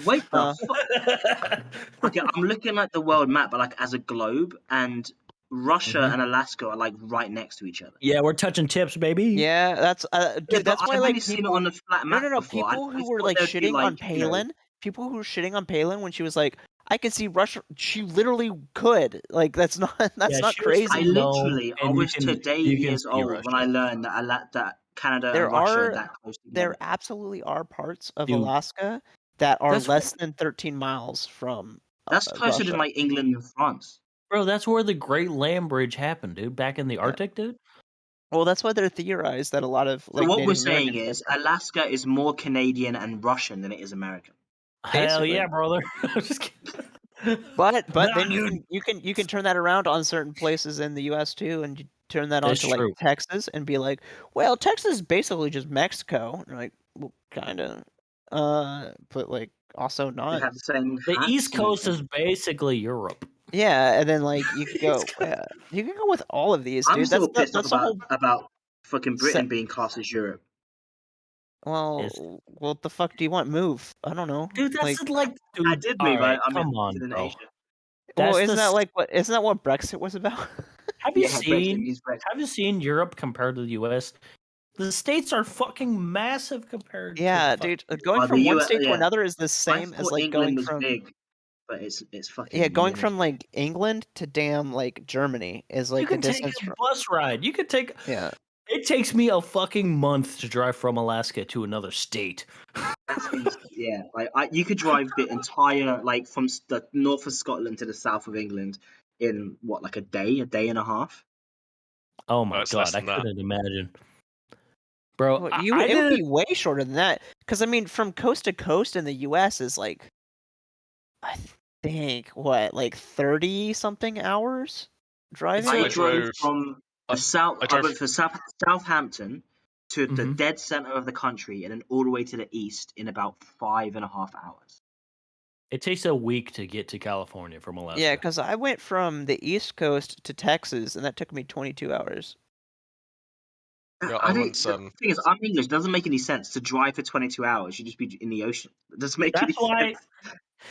Wait the Uh, fuck. Okay, I'm looking at the world map, but like as a globe, and Russia Mhm. and Alaska are like right next to each other. Yeah, we're touching tips, baby. yeah, that's Yeah, dude. but That's why I've only like seen it people. on the flat No, map no, no. before. I People who were thought like there'd be shitting on like, you know, Palin. People who were shitting on Palin when she was like, I could see Russia. She literally could. Like that's not Yeah, not she was crazy. I saying no, literally, I and was today you can years see old when I Russia. learned that Canada There and Russia are are that close there together. absolutely are parts of Dude, Alaska that are that's less than 13 miles from That's closer to Russia. like England and France. bro. That's where the Great Land Bridge happened, dude. Back in the Yeah. Arctic, dude. Well, that's why they're theorized that a lot of So like what we're Native saying Americans came is from. Alaska is more Canadian and Russian than it is American. Hell Basically. yeah, brother. I'm just kidding. But Nah, then dude. you can turn that around on certain places in the U.S. too, and you turn that That's onto like true. Texas and be like, well, Texas is basically just Mexico. And you're like, well, kind of, but like also They not. have the same The hats East and Coast is everything. basically Europe. Yeah, and then like you could go, you can go with all of these, I'm dude. still pissed off That's the whole. about fucking Se- Britain being classed as Europe. It's, well, what the fuck do you want? Move? I don't know. dude, Like, that's like, dude. I did All move. right, I'm come on, in bro. Asia. well, That's isn't that the. like what? Isn't that what Brexit was about? Have you Yeah, Brexit seen? means Brexit. Have you seen Europe compared to the U.S.? The states are fucking massive compared Yeah, to fuck. dude. Going The from one US, state to yeah. another is the I same as thought like England going was from big, but it's fucking yeah, going mini. from like England to damn like Germany is You like the can take distance a from bus ride. You could take. yeah. It takes me a fucking month to drive from Alaska to another state. Yeah, like you could drive the entire like from the north of Scotland to the south of England in what, like a day and a half. Oh No, my it's less god, I than that. couldn't imagine, bro. Well, I it would be didn't. way shorter than that cuz I mean from coast to coast in the US is like I think what like 30 something hours driving. I I drove drove. from I, the south. I I went drove. from Southampton to the Mhm. dead center of the country and then all the way to the east in about 5.5 hours. It takes a week to get to California from Alaska. Yeah, cuz I went from the East Coast to Texas and that took me 22 hours. Yeah, I I don't. once. The thing is, I'm English. It doesn't make any sense to drive for 22 hours. You just be in the ocean. It doesn't make any That's why sense.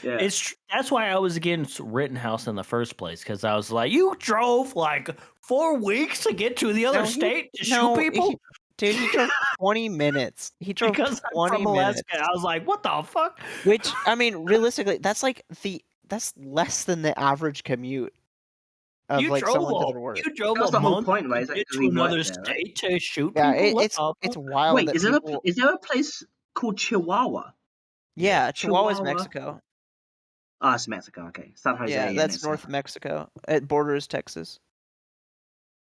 Yeah. that's why I was against Rittenhouse in the first place, because I was like, you drove like 4 weeks to get to the other state to shoot people. Dude, he drove 20 minutes. He drove Because I'm 20 from minutes. Alaska, I was like, what the fuck? Which I mean, realistically, that's like that's less than the average commute of You like drove someone to a their work. you drove That's a the whole month point, right? to Is that get because to he another worked there, right? state to shoot Yeah, people. What it's the wild Wait, that is people. there a place called Chihuahua? Yeah, Chihuahua's Chihuahua. Mexico. Ah, it's Mexico. Okay, San Jose. Yeah, and that's it's North Mexico. It borders Texas.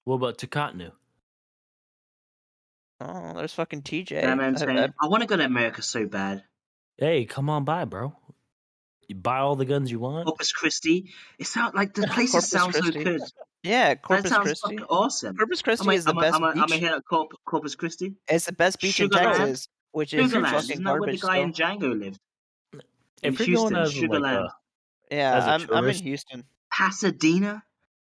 What about Tecotnu? Oh, there's fucking TJ. Yeah, man, I want to go to America so bad. Hey, come on by, bro. You buy all the guns you want. Corpus Christi. It sounds like the places Corpus sound so Christi. good. Yeah, That Corpus sounds Christi. fucking awesome. Corpus Christi is the best I'm beach. here at Corpus Christi. It's the best beach in Sugarland. Texas, which is Sugarland. fucking Isn't that where the garbage guy in still. Django lived? In If you're going Houston, as like Sugarland. Yeah, as a I'm in tourist, Houston. Pasadena.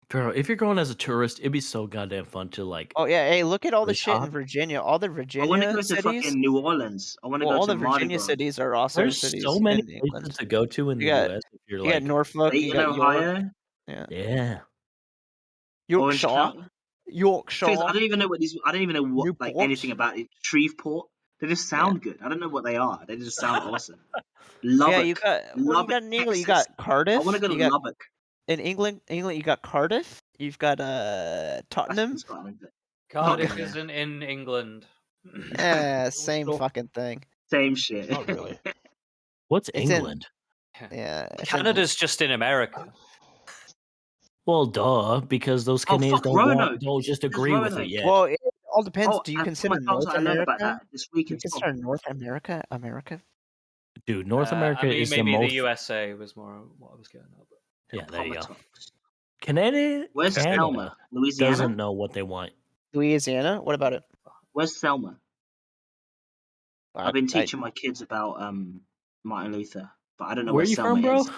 bro, if you're going as a tourist, it'd be so goddamn fun to like. Oh yeah, hey, look at all the Really shit in hot? Virginia. All the I want to Virginia go to cities. fucking New Orleans. I want to Well, go all to the Mardi Virginia Gras. cities are also There's cities so many in places England. to go to in the You got U.S. If you're you got like, Norfolk, you Dayton, got York, Ohio. yeah, yeah, Orange Yorkshire, County. Things Yorkshire, I don't even know what these. I don't even know what like Newport. anything about it. Shreveport. They just Yeah, sound good. I don't know what they are. They just sound awesome. yeah. You Lubbock, got what do you Lubbock, got in England? You Texas. got I Cardiff. want to go to You got Lubbock. in England. You got Cardiff. You've got That's Tottenham. in Scotland. But Cardiff Tottenham, yeah. isn't in England. Same fucking thing. Same shit. Not really. what's It's in England? yeah. It's Canada's just in America. Well, duh, because those Oh, Canadians fuck, Roanoke. don't just There's agree with it Roanoke. yet. well, it all depends. Oh, Do you and consider my North I learned about America? that this week Do you in school. consider North America America? Dude, North America I mean, is the maybe most. the USA was more what I was getting at. But Yeah, there you go. Appomattox. Canada Where's Selma? doesn't Louisiana? know what they want. Louisiana. What about it? Where's Selma? I've been I, teaching my kids about Martin Luther, but I don't know Where where you Selma from, bro? is.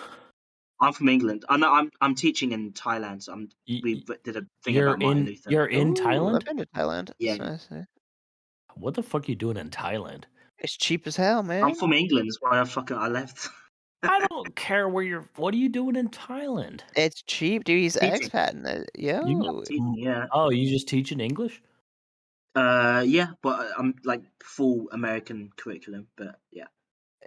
I'm from England. I know I'm teaching in Thailand, so we did a thing You're about Martin in Luther. you're in Ooh, Thailand? I've been to Thailand. Yeah. That's nice. What the fuck are you doing in Thailand? It's cheap as hell, man. I'm from England. That's why I left. I don't care where you're. What are you doing in Thailand? It's cheap, dude. He's Teaching. expatting it. You Yo. Yeah. Oh, you just teaching English? Yeah, but I'm like full American curriculum. But yeah,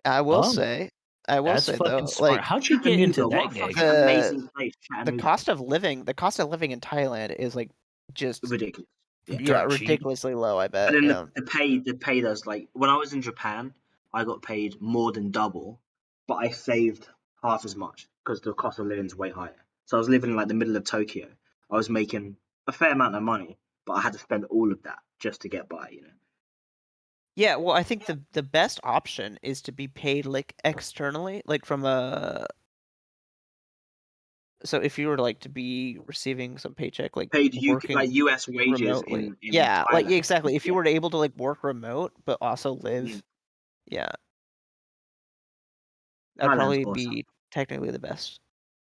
I will Oh, say that's though, fucking smart. like How'd you get into Chattanooga. What that a fucking gig? amazing place, the Chattanooga. cost of living in Thailand is like just Ridiculous. Yeah. yeah, Dirt cheap. ridiculously low, I And bet. then Yeah. the pay does like when I was in Japan, I got paid more than double, but I saved half as much because the cost of living is way higher. So I was living in like the middle of Tokyo. I was making a fair amount of money, but I had to spend all of that just to get by. You know. Yeah, well, I think the best option is to be paid like externally, like from a. So if you were like to be receiving some paycheck, like Paid UK working like US wages remotely, in yeah, like Thailand. exactly. If you Yeah. were able to like work remote but also live, Mm. yeah, that'd Thailand's probably awesome. be technically the best.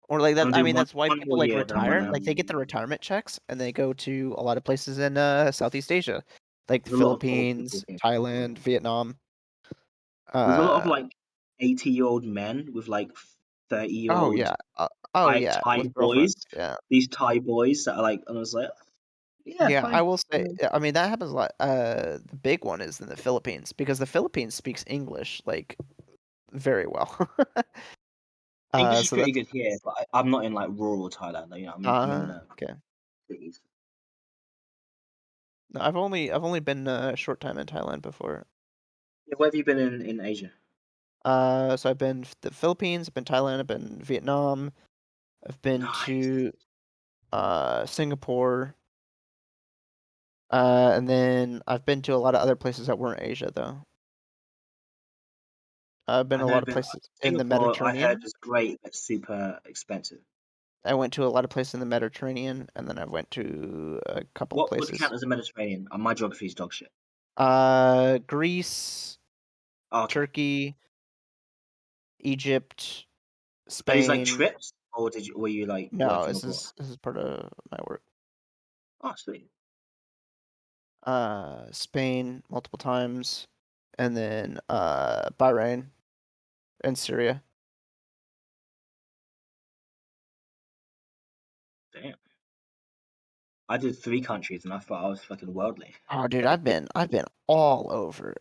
Or like that. I'm I doing mean, that's why one people more like year, then I'm retire. gonna. Like they get the retirement checks and they go to a lot of places in Southeast Asia, like the There's a lot of old people Philippines, here. Thailand, Vietnam. There's a lot of Uh, like 80-year-old men with like 30-year oh old yeah, oh yeah, Thai with boys. girlfriends. Yeah, These Thai boys that are like, and I was like, yeah, yeah. I fine. will say. I mean, that happens a lot. The big one is in the Philippines because the Philippines speaks English like very well. English is So pretty that's good here, but I'm not in like rural Thailand. You know, I'm in the okay. cities. No, I've only been a short time in Thailand before. Yeah, where have you been in Asia? So I've been the Philippines, I've been Thailand, I've been Vietnam, I've been Nice. to Singapore, and then I've been to a lot of other places that weren't Asia though. I've been I've a never lot of been. places in the Singapore, I heard Mediterranean. is great, but super expensive. I went to a lot of places in the Mediterranean, and then I went to a couple What would count places. as a Mediterranean? My geography is dog shit. Greece, Oh, okay. Turkey, Egypt, Are these like Spain. trips, or were you like No, working this abroad? is part of my work. Oh, sweet. Spain multiple times, and then Bahrain and Syria. Damn. I did 3 countries, and I thought I was fucking worldly. Oh, dude, I've been all over.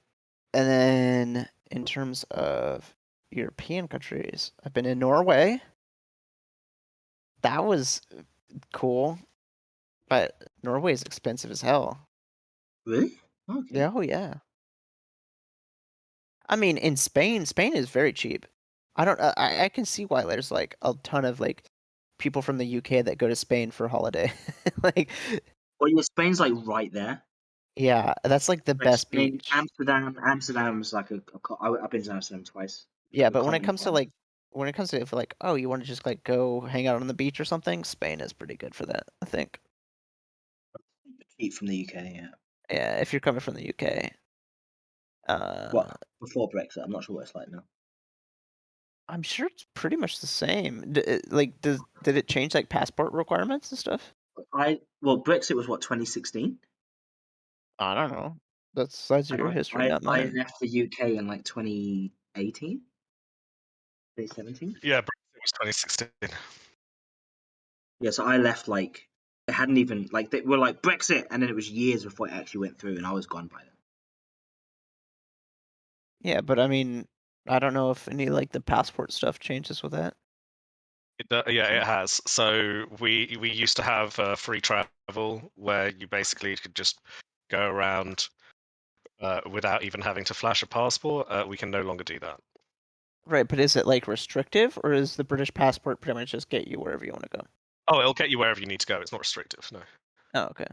And then in terms of European countries, I've been in Norway. That was cool, but Norway is expensive as hell. Really? Okay. Yeah, oh yeah. I mean, in Spain is very cheap. I don't. I can see why there's like a ton of like people from the UK that go to Spain for holiday. Like, Well, yeah, Spain's like right there. yeah, that's like the Like best Spain, beach. Amsterdam. Amsterdam's like I've been to Amsterdam twice. It's Yeah, like a but when it comes to cosmopolitan. if like, oh, you want to just like go hang out on the beach or something, Spain is pretty good for that, I think. Cheap from the UK, yeah. Yeah, if you're coming from the UK. Well, before Brexit, I'm not sure what it's like now. I'm sure it's pretty much the same. Like, did it change like passport requirements and stuff? Well, Brexit was what 2016. I don't know. That's your history, not I mine. left the UK in like 2018, 2017. Yeah, Brexit was 2016. Yeah, so I left like it hadn't even like they were like Brexit, and then it was years before it actually went through, and I was gone by then. Yeah, but I mean, I don't know if any like the passport stuff changes with that. Yeah, it has. So we used to have free travel where you basically could just go around without even having to flash a passport. We can no longer do that. Right, but is it like restrictive, or is the British passport pretty much just get you wherever you want to go? Oh, it'll get you wherever you need to go. It's not restrictive, no. Oh, okay.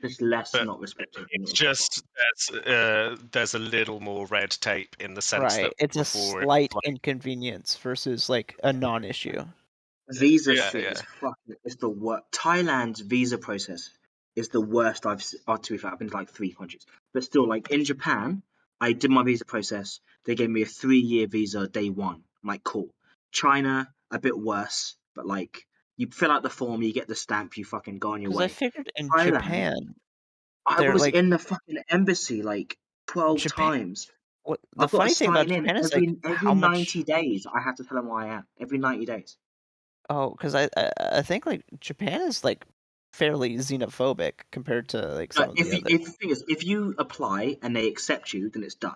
Just less But not restrictive than it's it was before. just there's a little more red tape in the sense Right, that it's a before it was slight like, inconvenience versus like a non-issue. Visa yeah, shit yeah. is fucking. It's the worst. Thailand's visa process is the worst I've. Oh, to be fair, I've been to like 3 countries, but still, like in Japan, I did my visa process. They gave me a 3-year visa day one. I'm like, cool. China, a bit worse, but like you fill out the form, you get the stamp, you fucking go on your Because I way. figured in Thailand, Japan, I they're was like, in the fucking embassy like 12 Japan- times. What the I've got to funny thing about sign in Japan is like every how much. 90 days. I have to tell them where I am. Every 90 days. Oh, because I think like Japan is like fairly xenophobic compared to like some of the other. If the thing is, if you apply and they accept you, then it's done.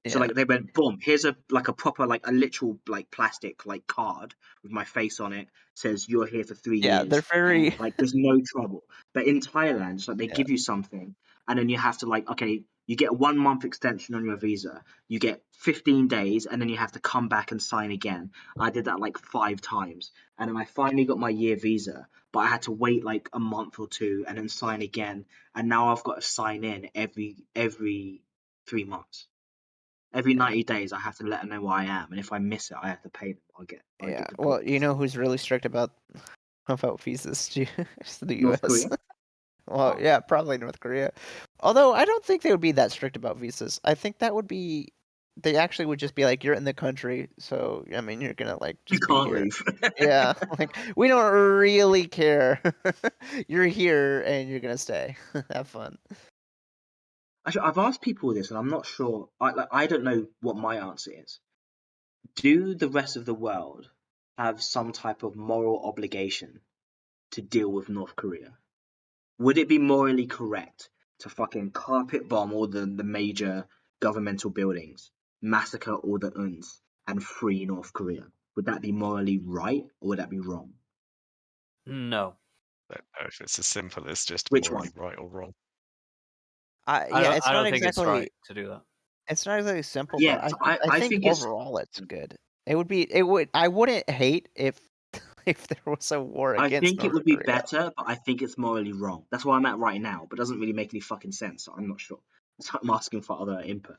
So Yeah. like they went, boom, here's a proper a literal plastic card with my face on it, says you're here for 3 Yeah, years. they're very. And, there's no trouble. But in Thailand, it's like they Yeah. give you something and then you have to okay, you get a 1 month extension on your visa, you get 15 days, and then you have to come back and sign again. I did that 5 times. And then I finally got my year visa, but I had to wait a month or two and then sign again. And now I've got to sign in every 3 months. Every 90 days, I have to let them know where I am, and if I miss it, I have to pay them. I get Yeah. deported. Well, you know who's really strict about visas? It's the North U.S. Korea? Well, Oh. yeah, probably North Korea. Although I don't think they would be that strict about visas. I think that would be. They actually would just be like, you're in the country, so I mean, you're gonna You just be can't here. leave. Yeah, we don't really care. You're here and you're gonna stay. Have fun. Actually, I've asked people this, and I'm not sure. I don't know what my answer is. Do the rest of the world have some type of moral obligation to deal with North Korea? Would it be morally correct to fucking carpet bomb all the major governmental buildings, massacre all the UNs, and free North Korea? Would that be morally right, or would that be wrong? No. I don't know if it's as simple as just Which morally one? right or wrong. Yeah, it's I not don't think it's exactly. right to do that. It's not exactly simple, Yeah, but so I I think think it's overall it's good. It would be. It would. I wouldn't hate if if there was a war I against think it North would be Korea. better, but I think it's morally wrong. That's where I'm at right now, but it doesn't really make any fucking sense, so I'm not sure. That's why I'm asking for other input.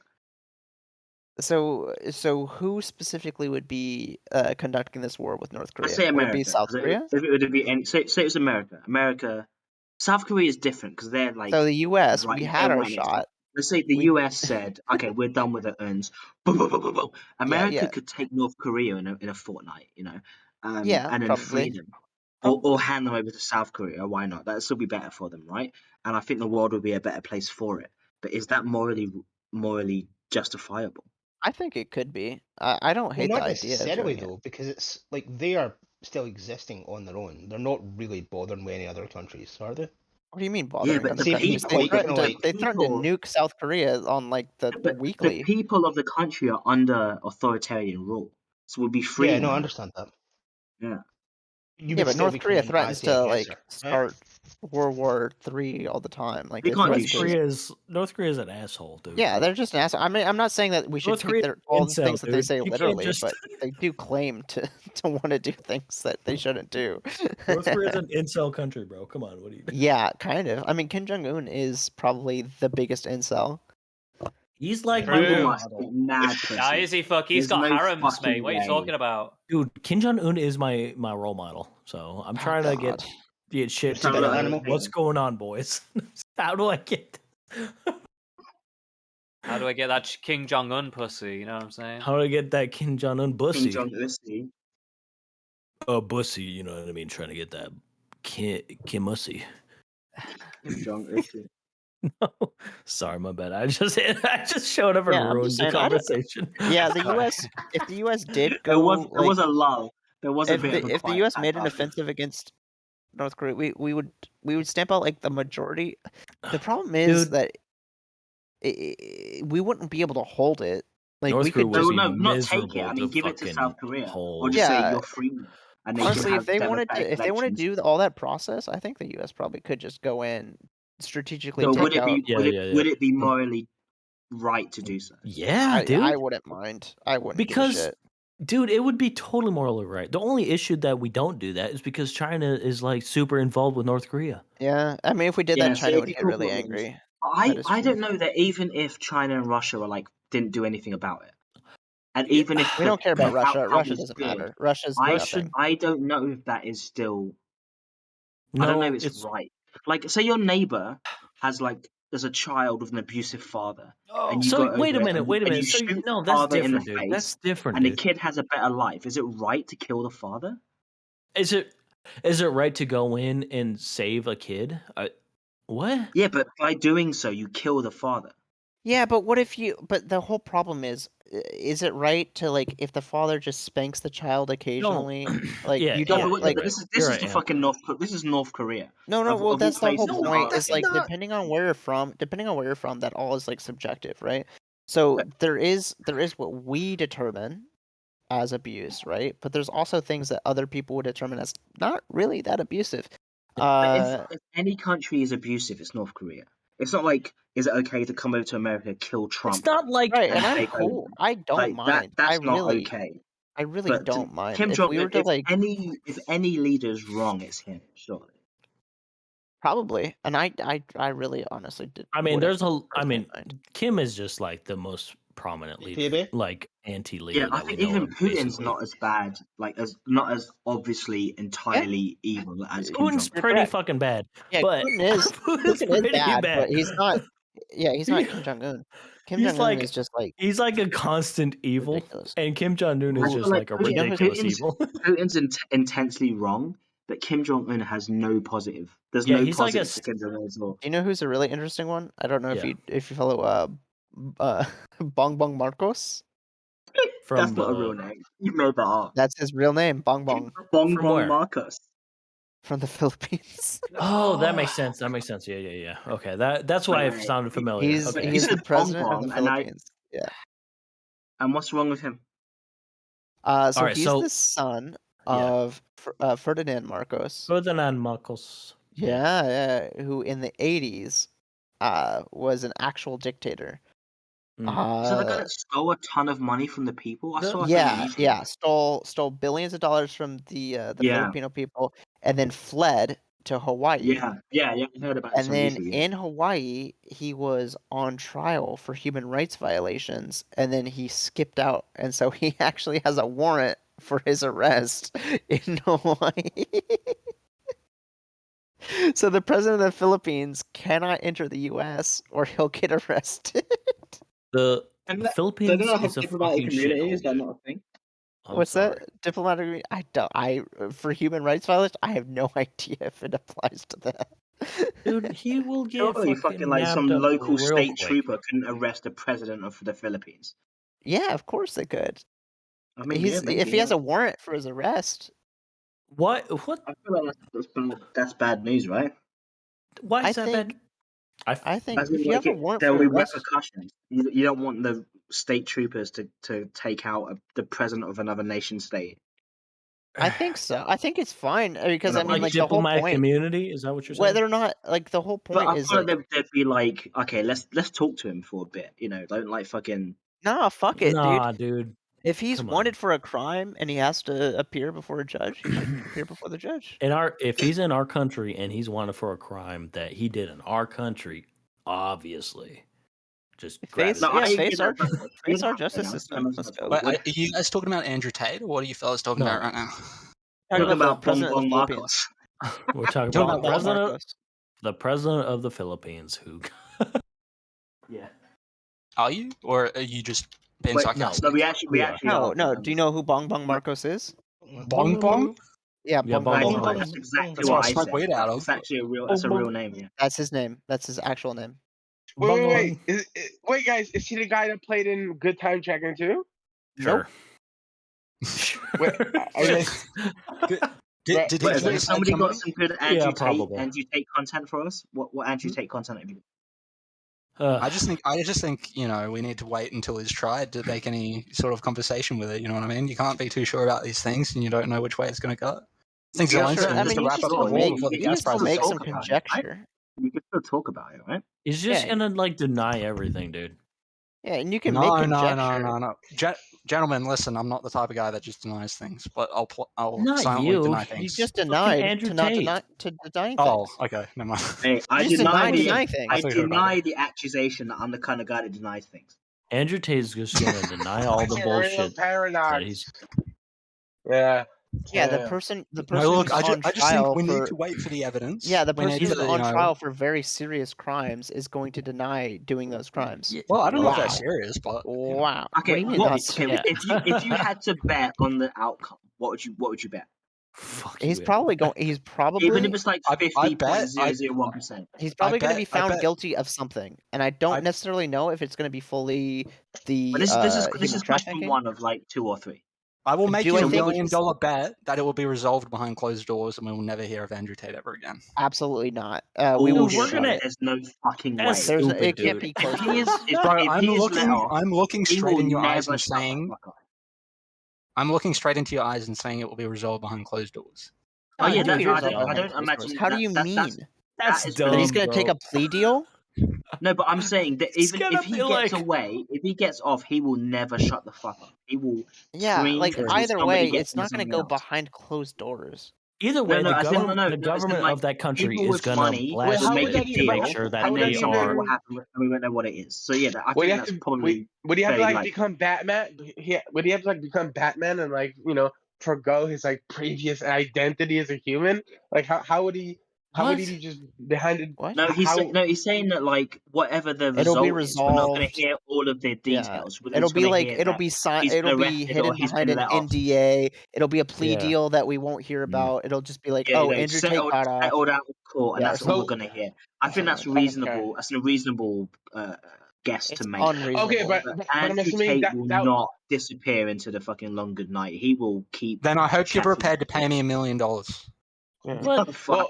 So who specifically would be conducting this war with North I Korea? say Would it be America, South because Korea? if it would be any, say it's America. South Korea is different because they're So the U.S. right, we they're had our right next to us. shot. Let's say the We US said, okay, we're done with the UNs. Boom, boom, boom, boom, boom. America yeah could take North Korea in a fortnight, yeah and then free probably. them. Or hand them over to South Korea. Why not? That'd still be better for them, right? And I think the world would be a better place for it. But is that morally justifiable? I think it could be. I don't Well, hate the not idea of necessarily doing it. though, because it's like they are still existing on their own. They're not really bothering with any other countries, are they? What do you mean Yeah, bothering but other the See, countries? people, They like, threatened to like nuke South Korea on like the but the weekly. people of the country are under authoritarian rule, so we'll be yeah, freeing no, I them. understand that. Yeah. You Yeah, would but still North be Korea claimed as threatens the to aggressor, right? start World War III all the time. Like They they can't do threaten shit. to. North Korea's an asshole, dude. Yeah, they're just an asshole. I mean, I'm not saying that we should North take Korea's all the incel, things that they dude. say You can't literally, just but they do claim to want to do things that they shouldn't do. North Korea's an incel country, bro. Come on, what do you? Yeah, kind of. I mean, Kim Jong Un is probably the biggest incel. He's like True. my Elon role Musk model, is mad pussy. Nah, is he fuck? He's There's got no harems, mate. fucking What are you way. talking about? dude. Kim Jong Un is my role model. So I'm trying to God. get shit Sound like together. an animal. What's going on, boys? How do I get? How do I get that King Jong Un pussy? You know what I'm saying? How do I get that Kim Jong Un King bussy? Jong Ussy. Bussy, you know what I mean? Trying to get that Kim Mussy. Kim Jong Ussy. No, sorry, my bad. I just showed up and Yeah, I'm ruined just the saying, I don't- conversation. Yeah, the U.S. If the U.S. did There go, was a lull. There was a if bit of a the quiet U.S. patch made an after. offensive against North Korea, we would stamp out like the majority. The problem is Dude. that we wouldn't be able to hold it. Like North we Korea could would just be No, not take it. miserable I mean, to give it to fucking South Korea, or hold. just say Yeah. you're free, and they honestly, can have if they wanted democratic to elections. do all that process, I think the U.S. probably could just go in strategically So take would it out. be Yeah, would it be morally right to do so? Yeah, dude. I wouldn't mind. I wouldn't give a Because, shit. dude, it would be totally morally right. The only issue that we don't do that is because China is like super involved with North Korea. Yeah, I mean, if we did Yeah, that, so China if would you get talk really about this, angry. I is I true. don't know that even if China and Russia were didn't do anything about it, and Yeah, even if We don't care about the Russia. Russia powers doesn't did, matter. Russia's I nothing. I don't know if that is still. I don't know No, if it's right. Like, say your neighbor has there's a child with an abusive father, and you So go wait a over it minute, and you So shoot no, the that's father in the different, dude. face, That's different, and the dude. kid has a better life. Is it right to kill the father? Is it right to go in and save a kid? What? Yeah, but by doing so, you kill the father. Yeah, but what if you? But the whole problem is it right to like if the father just spanks the child occasionally? Like Yeah, you No, yeah, don't but, like. but right. this You're is right, the Am. fucking This is North Korea No, of that's all the whole places. point. Are Is like not. depending on where you're from, that all is like subjective, right? So there is what we determine as abuse, right? But there's also things that other people would determine as not really that abusive. If any country is abusive, it's North Korea. It's not like, is it okay to come over to America, kill Trump, It's not like Right, and and I'm take over? cool. I don't Like that. mind. That's not okay. I really But don't mind. Kim If Jong we Un, were to like if any leader's wrong, it's him. Surely. probably, and I really honestly did. I mean, wouldn't I personally mean, mind. Kim is just like the most prominent leader, Phoebe? like Yeah, anti-leader I that we think know even of. Putin's Basically, not as bad, like not as obviously entirely evil as Kim Putin's Jong Un. You're pretty correct. fucking bad. Yeah, But Putin's Putin is pretty bad, bad. but he's not. Yeah, he's not Kim Jong Un. Kim He's Jong Un like is just like he's like a constant evil, ridiculous. and Kim Jong Un I is feel just like like a Do you know who's ridiculous evil. Putin's intensely wrong, but Kim Jong Un has no positive. There's Yeah, no he's like a positive to Kim Jong Un at all. Do you know who's a really interesting one? I don't know Yeah. if you follow Bong Bong Marcos. That's from not a real the name. You made that up. That's his real name, Bong Bong, Bong From Bong where? Marcos. from the Philippines. Oh, that makes sense. That makes sense. Yeah. Okay, that's why it Wait, sounded familiar. He's Okay. You the said Bong president of the Bong, and Philippines. Yeah. what's wrong with him? So Alright, he's so the son yeah. of Ferdinand Marcos. Ferdinand Marcos. Yeah, who in the 80s was an actual dictator. Mm. So the guy that stole a ton of money from the people. I saw like on YouTube. Yeah, stole billions of dollars from the Yeah. Filipino people and then fled to Hawaii. Yeah. I heard about this And on then YouTube. in Hawaii, he was on trial for human rights violations, and then he skipped out, and so he actually has a warrant for his arrest in Hawaii. So the president of the Philippines cannot enter the U.S. or he'll get arrested. The And Philippines is a fucking shithole. Is that Dude. not a thing? I'm What's sorry. that? Diplomatic? I don't. For human rights violation, I have no idea if it applies to that. Dude, he will get Surely fucking like some nabbed up local real state quick. trooper couldn't arrest the president of the Philippines. Yeah, of course they could. I mean, If he has a warrant for his arrest. What? I feel like that's bad news, right? Why I is that think- bad? I think As in, if you like, have a warrant there for will be arrest, repercussions. You don't want the state troopers to take out the president of another nation state. I think so. I think it's fine because I Like mean, like the whole diplomatic point. immunity? Is that what you're saying? Whether or not, like the whole But point I is feel like, like they'd be like, okay, let's talk to him for a bit. Don't like fucking. nah, fuck it, Nah, dude. dude. If he's come wanted on. for a crime and he has to appear before a judge, he should appear before the judge. If he's in our country and he's wanted for a crime that he did in our country, obviously, just grab Face, his yeah, ass. face our justice system. Let's go. Wait, are you guys talking about Andrew Tate, or what are you fellas talking No. about right now? Talking about the Bong president of the Bong Philippines. Marcos. We're talking Talking about about the president of the Philippines who. Yeah. Are you, or are you just being Wait, sarcastic? No, we actually are. No. Do you know who Bong Bong Marcos is? Bong Bong? Yeah, Yeah, Bong Bong Bong Bong. Marcos. That's exactly That's what what I I smoke said. weed out of. It's actually that's a real name. Yeah. That's his name. That's his actual name. Wait. Wait, guys. Is he the guy that played in Good Time Checking too? Sure. Wait, Did he Wait, has genocide somebody got somebody? some good Andrew probably. Tate content for us? What Andrew Tate content have you I just think we need to wait until he's tried to make any sort of conversation with it. You know what I mean? You can't be too sure about these things, and you don't know which way it's going to go. Things Yeah, are sure. just to wrap up the still war before the you gas can still prices make go some up. conjecture. You can still talk about it, right? He's just Yeah. gonna like deny everything, dude. Yeah, and you can No, make no, conjecture. no. Gentlemen, listen. I'm not the type of guy that just denies things, but I'll Not silently you. deny You things. just Fucking denied Andrew to not Tate. deny to denying Oh, things. okay, never mind. Hey, I You just deny deny things. I thought you were about deny the accusation that I'm the kind of guy that denies things. Andrew Tate's just gonna deny all the It's a real bullshit that paradox. he's. Yeah. Yeah, the Damn. person No, who's look, I on just think trial we for need to wait for the evidence. yeah, the We person need who's to, on trial for very serious crimes is going to deny doing those crimes. Yeah, Well, I don't know if Wow. that's serious, but Wow. Okay, what do you mean not okay, Yeah. if you had to bet on the outcome, what would you bet? Fuck He's you, probably going. He's Even if probably. it's like I bet- 50.001%. He's probably going to bet- be I found bet- guilty of something, and I don't I- necessarily know if it's going to be fully the But this is human question trafficking. one of like 2 or 3. I will make Do you I a $1 think- million bet that it will be resolved behind closed doors, and we will never hear of Andrew Tate ever again. Absolutely not. We will Dude, hear we're about gonna- it. There's no fucking way. That's There's stupid, it can't dude. be closed. If he is, doors. if, Bro, if I'm he is let looking. off, I'm looking he straight will in your eyes never and shut the saying. fuck up. I'm looking straight into your eyes and saying it will be resolved behind closed doors. Oh yeah, Dude, that, here's I the don't behind closed imagine. doors. How do you mean? That's that is dumb. That he's believable. going to take a plea deal? No, but I'm saying that It's even gonna if he be gets like- away, if he gets off, he will never shut the fuck up. He will Yeah, scream like until either somebody way, gets it's him not going to something go else. behind closed doors. Either way, No, the as in- government, no, the as in, government like, of that country people is with gonna money blast will make he it get a it- to deal, make but sure that and would then they he something are. will happen, and we won't know what it is. So yeah, I Would think he that's have to? probably Would he have to fairly like likely. become Batman? Would he have to like become Batman and like forgo his like previous identity as a human? Like how would he? How would he What? be just behind it? What? No, How? he's saying that like whatever the It'll be result is, we're not going to resolved. hear all of the Yeah, details. We're it'll just be going to like hear it'll that be he's it'll been be arrested or hidden he's behind been an let off. NDA. It'll be a plea Yeah. deal that we won't hear about. It'll just be like, Yeah, oh, Andrew Tate got off. settled out of court, and Yeah, that's all we're so- going to hear. I think that's something reasonable. That's a reasonable guess It's to make. unreasonable. Okay, but I'm Andrew assuming Tate will that not disappear into the fucking long good night. He will keep. Then I hope you're chatting. prepared to pay me $1 million What? Oh, fuck. well,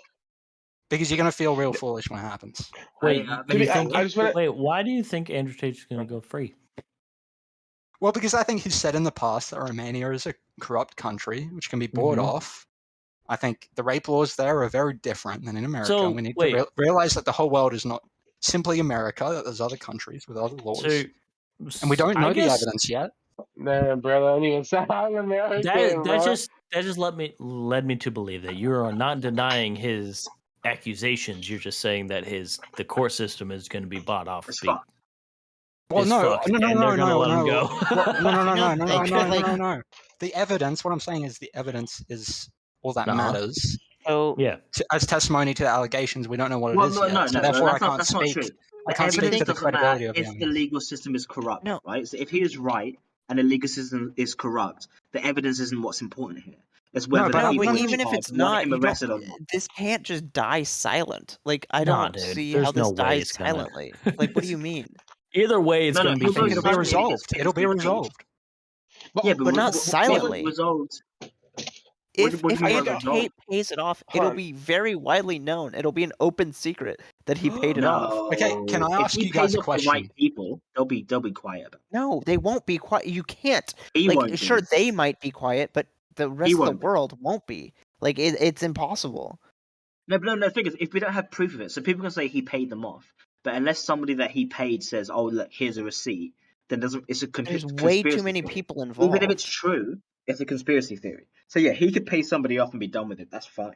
because you're gonna feel real foolish when it happens. Wait, I do you mean, think? I just wanna- Wait, why do you think Andrew Tate's gonna go free? Well, because I think he's said in the past that Romania is a corrupt country which can be bought Mhm. off. I think the rape laws there are very different than in America. So, We need wait. to realize that the whole world is not simply America, that there's other countries with other laws. So, and we don't know I the guess evidence yet. man, brother, I don't even sound American, that bro. just led me to believe that you are not denying his accusations. You're just saying that the court system is going to be bought off. It's fucked. Well, It's no, fucked, no, and they're gonna let him go. Well, no. Like- The evidence. What I'm saying is the evidence is all that Uh-huh. matters. So Yeah. As testimony to the allegations, we don't know what it Well, is no, yet. no, so no, therefore, I can't that's not speak. true. I The can't speak evidence to the doesn't credibility matter of the if the evidence. legal system is corrupt, No. right? So if he is right and the legal system is corrupt, the evidence isn't what's important here. It's whether but the no, people but in even if charge it's want not, him you arrested or don't. not. This can't just die silent. Like I Nah, don't dude, see there's how this no way dies it's gonna- silently. Like what do you mean? Either way, it's No, going to be he'll I think go it'll free. be silent if he gets resolved. It'll be paid. resolved. Yeah, But not what silently. resolved? If what do you mean by Andrew resolved? Tate pays it off, Hold it'll on. be very widely known. It'll be an open secret that he paid it off. No. Okay, can I ask if he you guys pays a off the right question? people, they'll be quiet about it. No, they won't be quiet. You can't. He Like won't sure, be. they might be quiet, but the rest of the won't be. world won't be. Like it's impossible. No, but no. The thing is, if we don't have proof of it, so people can say he paid them off, but unless somebody that he paid says, "Oh, look, here's a receipt," then it's a There's conspiracy way too many theory. people involved. Even if it's true, it's a conspiracy theory. So yeah, he could pay somebody off and be done with it. That's fine.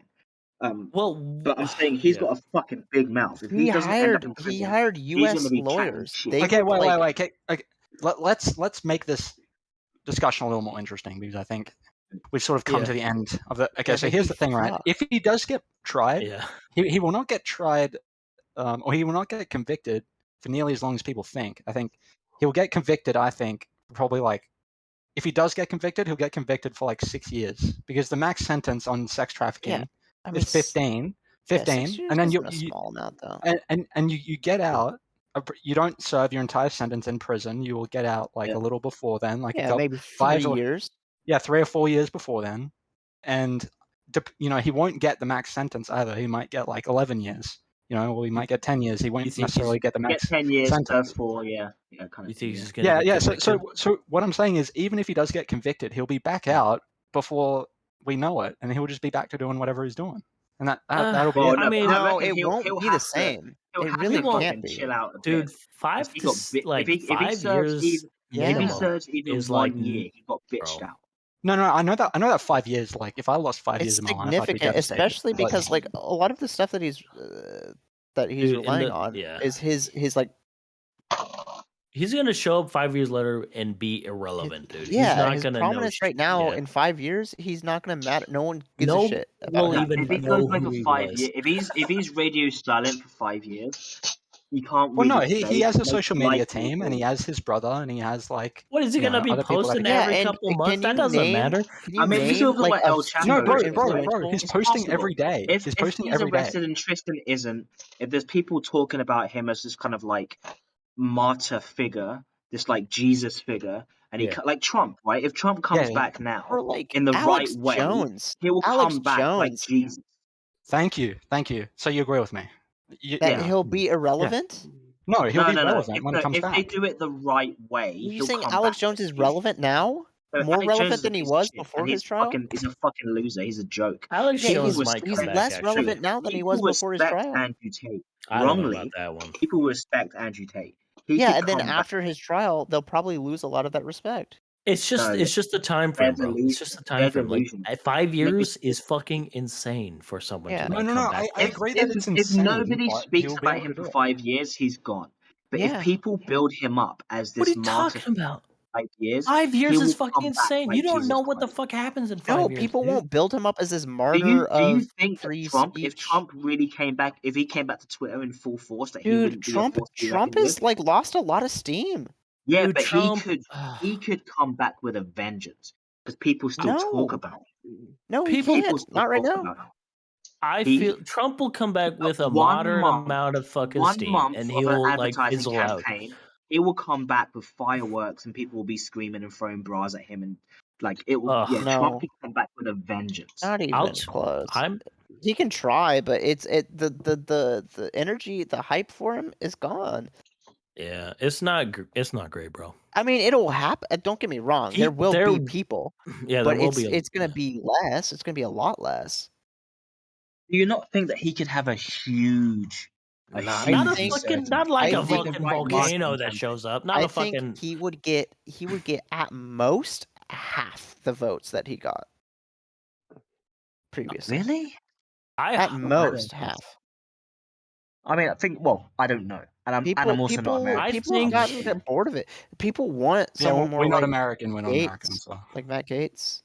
Well, But I'm saying he's yeah. got a fucking big mouth. If he doesn't end up in hired prison, he's U.S. gonna be chatting lawyers. shit. They Okay, would, wait. like, Okay. Let's make this discussion a little more interesting because I think we've sort of come Yeah. to the end of the. Okay, Yeah, so make here's me the thing, right? fuck. If he does get tried, Yeah. he will not get tried, or he will not get convicted for nearly as long as people think. I think he'll get convicted. I think probably like, if he does get convicted, he'll get convicted for like 6 years because the max sentence on sex trafficking I mean, is 15. 15, 6 years and then isn't a small amount though. and you get out. You don't serve your entire sentence in prison. You will get out like Yeah. a little before then, like a Yeah, couple, maybe 5 3 or- years. yeah, 3 or 4 years before then, and he won't get the max sentence either. He might get like 11 years, or he might get 10 years. He won't think necessarily get the Get max 10 years sentence. per 4, yeah, kind You of. think he's just thing, going to Yeah. get So convicted? what I'm saying is, even if he does get convicted, he'll be back out before we know it, and he'll just be back to doing whatever he's doing, and that'll be Well, it. I mean, I No, reckon it he'll won't be have the to- same. He'll It have really to fucking can't be. chill out a dude, bit. 5 He to got s- bit, like if he 5 serves years even, if he minimum serves even is 1 like year, he got bitched bro. out. No, I know that 5 years. Like, if I lost 5 It's years of my life, I'd be significant, devastated. especially But- because like a lot of the stuff that he's Dude, and relying on yeah. is his like He's going to show up 5 years later and be irrelevant, dude. He's yeah, not his going to prominence know right now. yeah. In 5 years, he's not going to matter. No one gives No a shit about one him. even If he know goes like who for he 5 was. years, if he's radio silent for 5 years, you can't Well, no, really say. he has a Most social media likely team, and he has his brother, and he has like. What is he you gonna know, be other people that posting he- Yeah, every and couple can months? That you doesn't name? matter. Can you I mean, if you're name talking like about a El No, Chapo, bro, super it's like influential? he's it's posting possible. every day. If He's if posting he's every day. arrested and Tristan isn't, if there's people talking about him as this kind of like martyr figure, this like Jesus figure, and Yeah. like Trump, right? If Trump comes Yeah. back now Or like in the right Alex way, Jones. he will Alex come back like Jones. Jesus. Thank you. So you agree with me? That Yeah. he'll be irrelevant. No, he'll No, be no, no. relevant when he comes If they back. do it the right way, Are you he'll saying come Alex back Jones like is Jesus. relevant now? So More Alex Jones relevant is a than he piece of was shit, before and his trial? he's a fucking loser. He's a joke. Alex Yeah, Jones People might come he's back. less Actually, relevant now than he people was before his respect trial. Andrew Tate I don't know about wrongly. that one. People respect Andrew Tate. He Yeah, could and then come back. after his trial, they'll probably lose a lot of that respect. It's just No, it's just the time frame, they're bro. It's just the time They're frame. Like delusional. at 5 Look, years is fucking insane for someone Yeah. to like No. come back. I agree that it's if insane, nobody but speaks he'll be about able him to do for it. 5 years, he's gone. But if Yeah. people build him up as What are this you martyr talking for about? 5 years, 5 he years is will fucking come back insane. like You don't Jesus know what the Christ. fuck happens in 5 No, years. people dude. won't build him up as this Do martyr you of think that free Trump, if speech. Trump really came back, if he came back to Twitter in full force, that he Dude, wouldn't be a force to be Trump reckoned with? has like lost a lot of steam. Yeah, Dude, but Trump. he could come back with a vengeance because people still talk No. about him. No, he People- can't. People still Not right talk now. about him. I He- feel Trump will come back with a 1 moderate month- amount of fucking 1 steam, month and of an he'll like advertising fizzle out. campaign, he will come back with fireworks and people will be screaming and throwing bras at him and like it will. Ugh. Yeah, No. Trump could come back with a vengeance. Not even close. I'm He can try, but the energy, the hype for him is gone. yeah. It's not great, bro. I mean, it'll happen. Don't get me wrong. There will be people, Yeah, but there will be. it's gonna be less. It's gonna be a lot less. Do you not think that he could have a huge? Not I a think- fucking, not like I a think- fucking right volcano marketing that campaign. shows up. Not I a fucking. think he would get at most half the votes that he got previously. Really? At I most half. I mean, I think. Well, I don't know, and I'm also not American. People I have gotten think- a bit bored of it. People want Yeah, someone more we're not like American. We're not Gates, American. So like Matt Gates.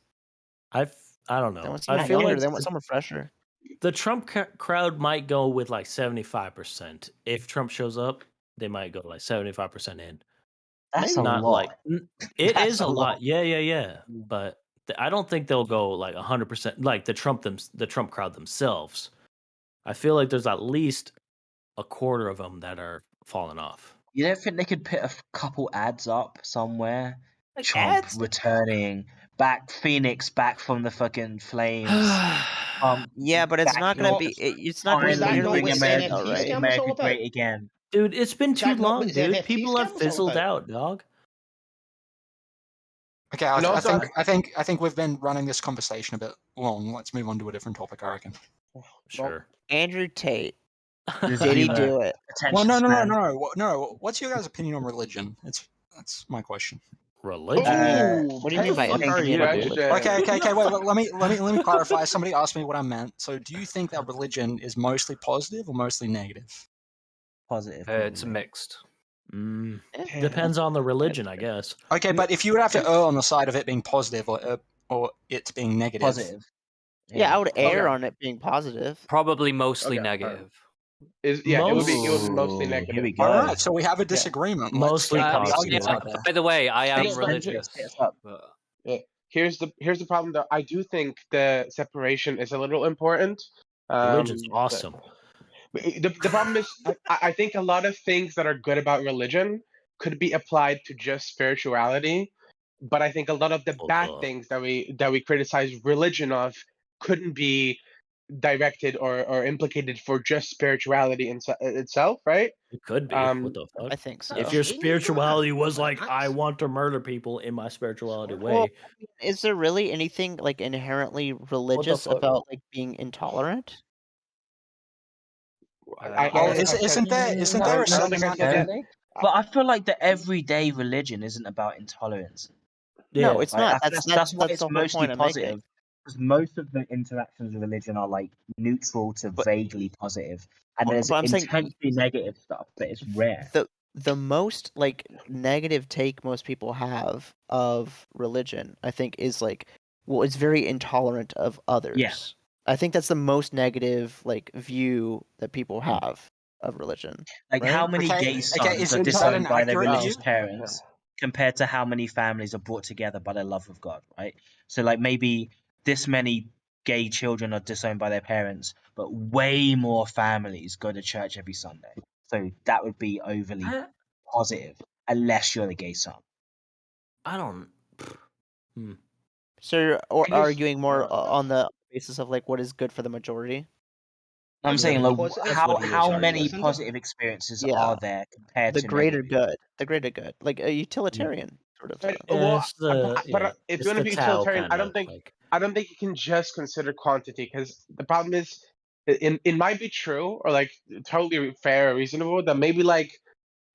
I don't They know. want I someone feel younger. like They want someone fresher. the Trump crowd might go with like 75%. If Trump shows up, they might go like 75% in. That's Maybe. a Not lot. like it That's is a a lot. lot. Yeah. But I don't think they'll go like 100% like the Trump crowd themselves. I feel like there's at least a quarter of them that are falling off. You don't think they could put a couple ads up somewhere? Like Trump ads? returning back, Phoenix back from the fucking flames. Yeah, but it's back not gonna in be. the- It's not gonna Was be that nearly not the what same, the though, NFT right? scam was America all about? great again. Dude, it's been too That not long, what the dude. NFT People scam have was all fizzled about? out, dog. okay, And also- I think we've been running this conversation a bit long. Let's move on to a different topic. I reckon. Sure. Andrew Tate. There's Did he been a do it? Well, attention span. no. What's your guys' opinion on religion? That's my question. Religion. What do you mean by fuck are opinion you, of dude? religion? Okay. Wait. Let me clarify. Somebody asked me what I meant. So, do you think that religion is mostly positive or mostly negative? Positive. It's probably. mixed. Depends on the religion, I guess. Okay, but if you would have to err on the side of it being positive or it being negative, Positive. Yeah, I would err Okay. on it being positive. Probably mostly Okay, negative. It would be mostly Ooh, negative. Here we go. All right, so we have a disagreement. Mostly Let's get the positive. arguments out there. By the way, I am Yeah, but- religious. Hit us up. But Here's the problem though. I do think the separation is a little important. Religion's But awesome. the problem is, I think a lot of things that are good about religion could be applied to just spirituality, but I think a lot of the Hold bad up. things that we criticize religion of couldn't be directed or implicated for just spirituality itself, right? It could be. What the fuck? I think so. If your spirituality was like, I want to murder people in my spirituality way, Well, is there really anything like inherently religious fuck? about like being intolerant? Isn't there a certain amount of But I feel like the everyday religion isn't about intolerance. yeah. No, it's Like, not. that's why the it's whole mostly point I'm making. positive. Because most of the interactions of religion are like neutral to vaguely positive, and there's but I'm saying- intensely negative stuff, but it's rare. The most like negative take most people have of religion, I think, is like, well, it's very intolerant of others. Yeah. I think that's the most negative like view that people have. of religion. Like right? how many Okay, gay okay, sons is are that disowned an by their accurate religious view? parents compared to how many families are brought together by the love of God, right? So like maybe this many gay children are disowned by their parents, but way more families go to church every Sunday. So that would be overly I, positive, unless you're the gay son. I don't. So you're I just- arguing more on the basis of like what is good for the majority. I'm Yeah, saying like Positive- that's how what he was how arguing. many Isn't it? positive experiences Yeah. are there compared The to greater negative? good, the greater good, like a utilitarian sort of. Right, Yeah, well, it's the if it's you want to the be Tao utilitarian, kind of like. I don't think you can just consider quantity because the problem is, it might be true or like totally fair or reasonable that maybe like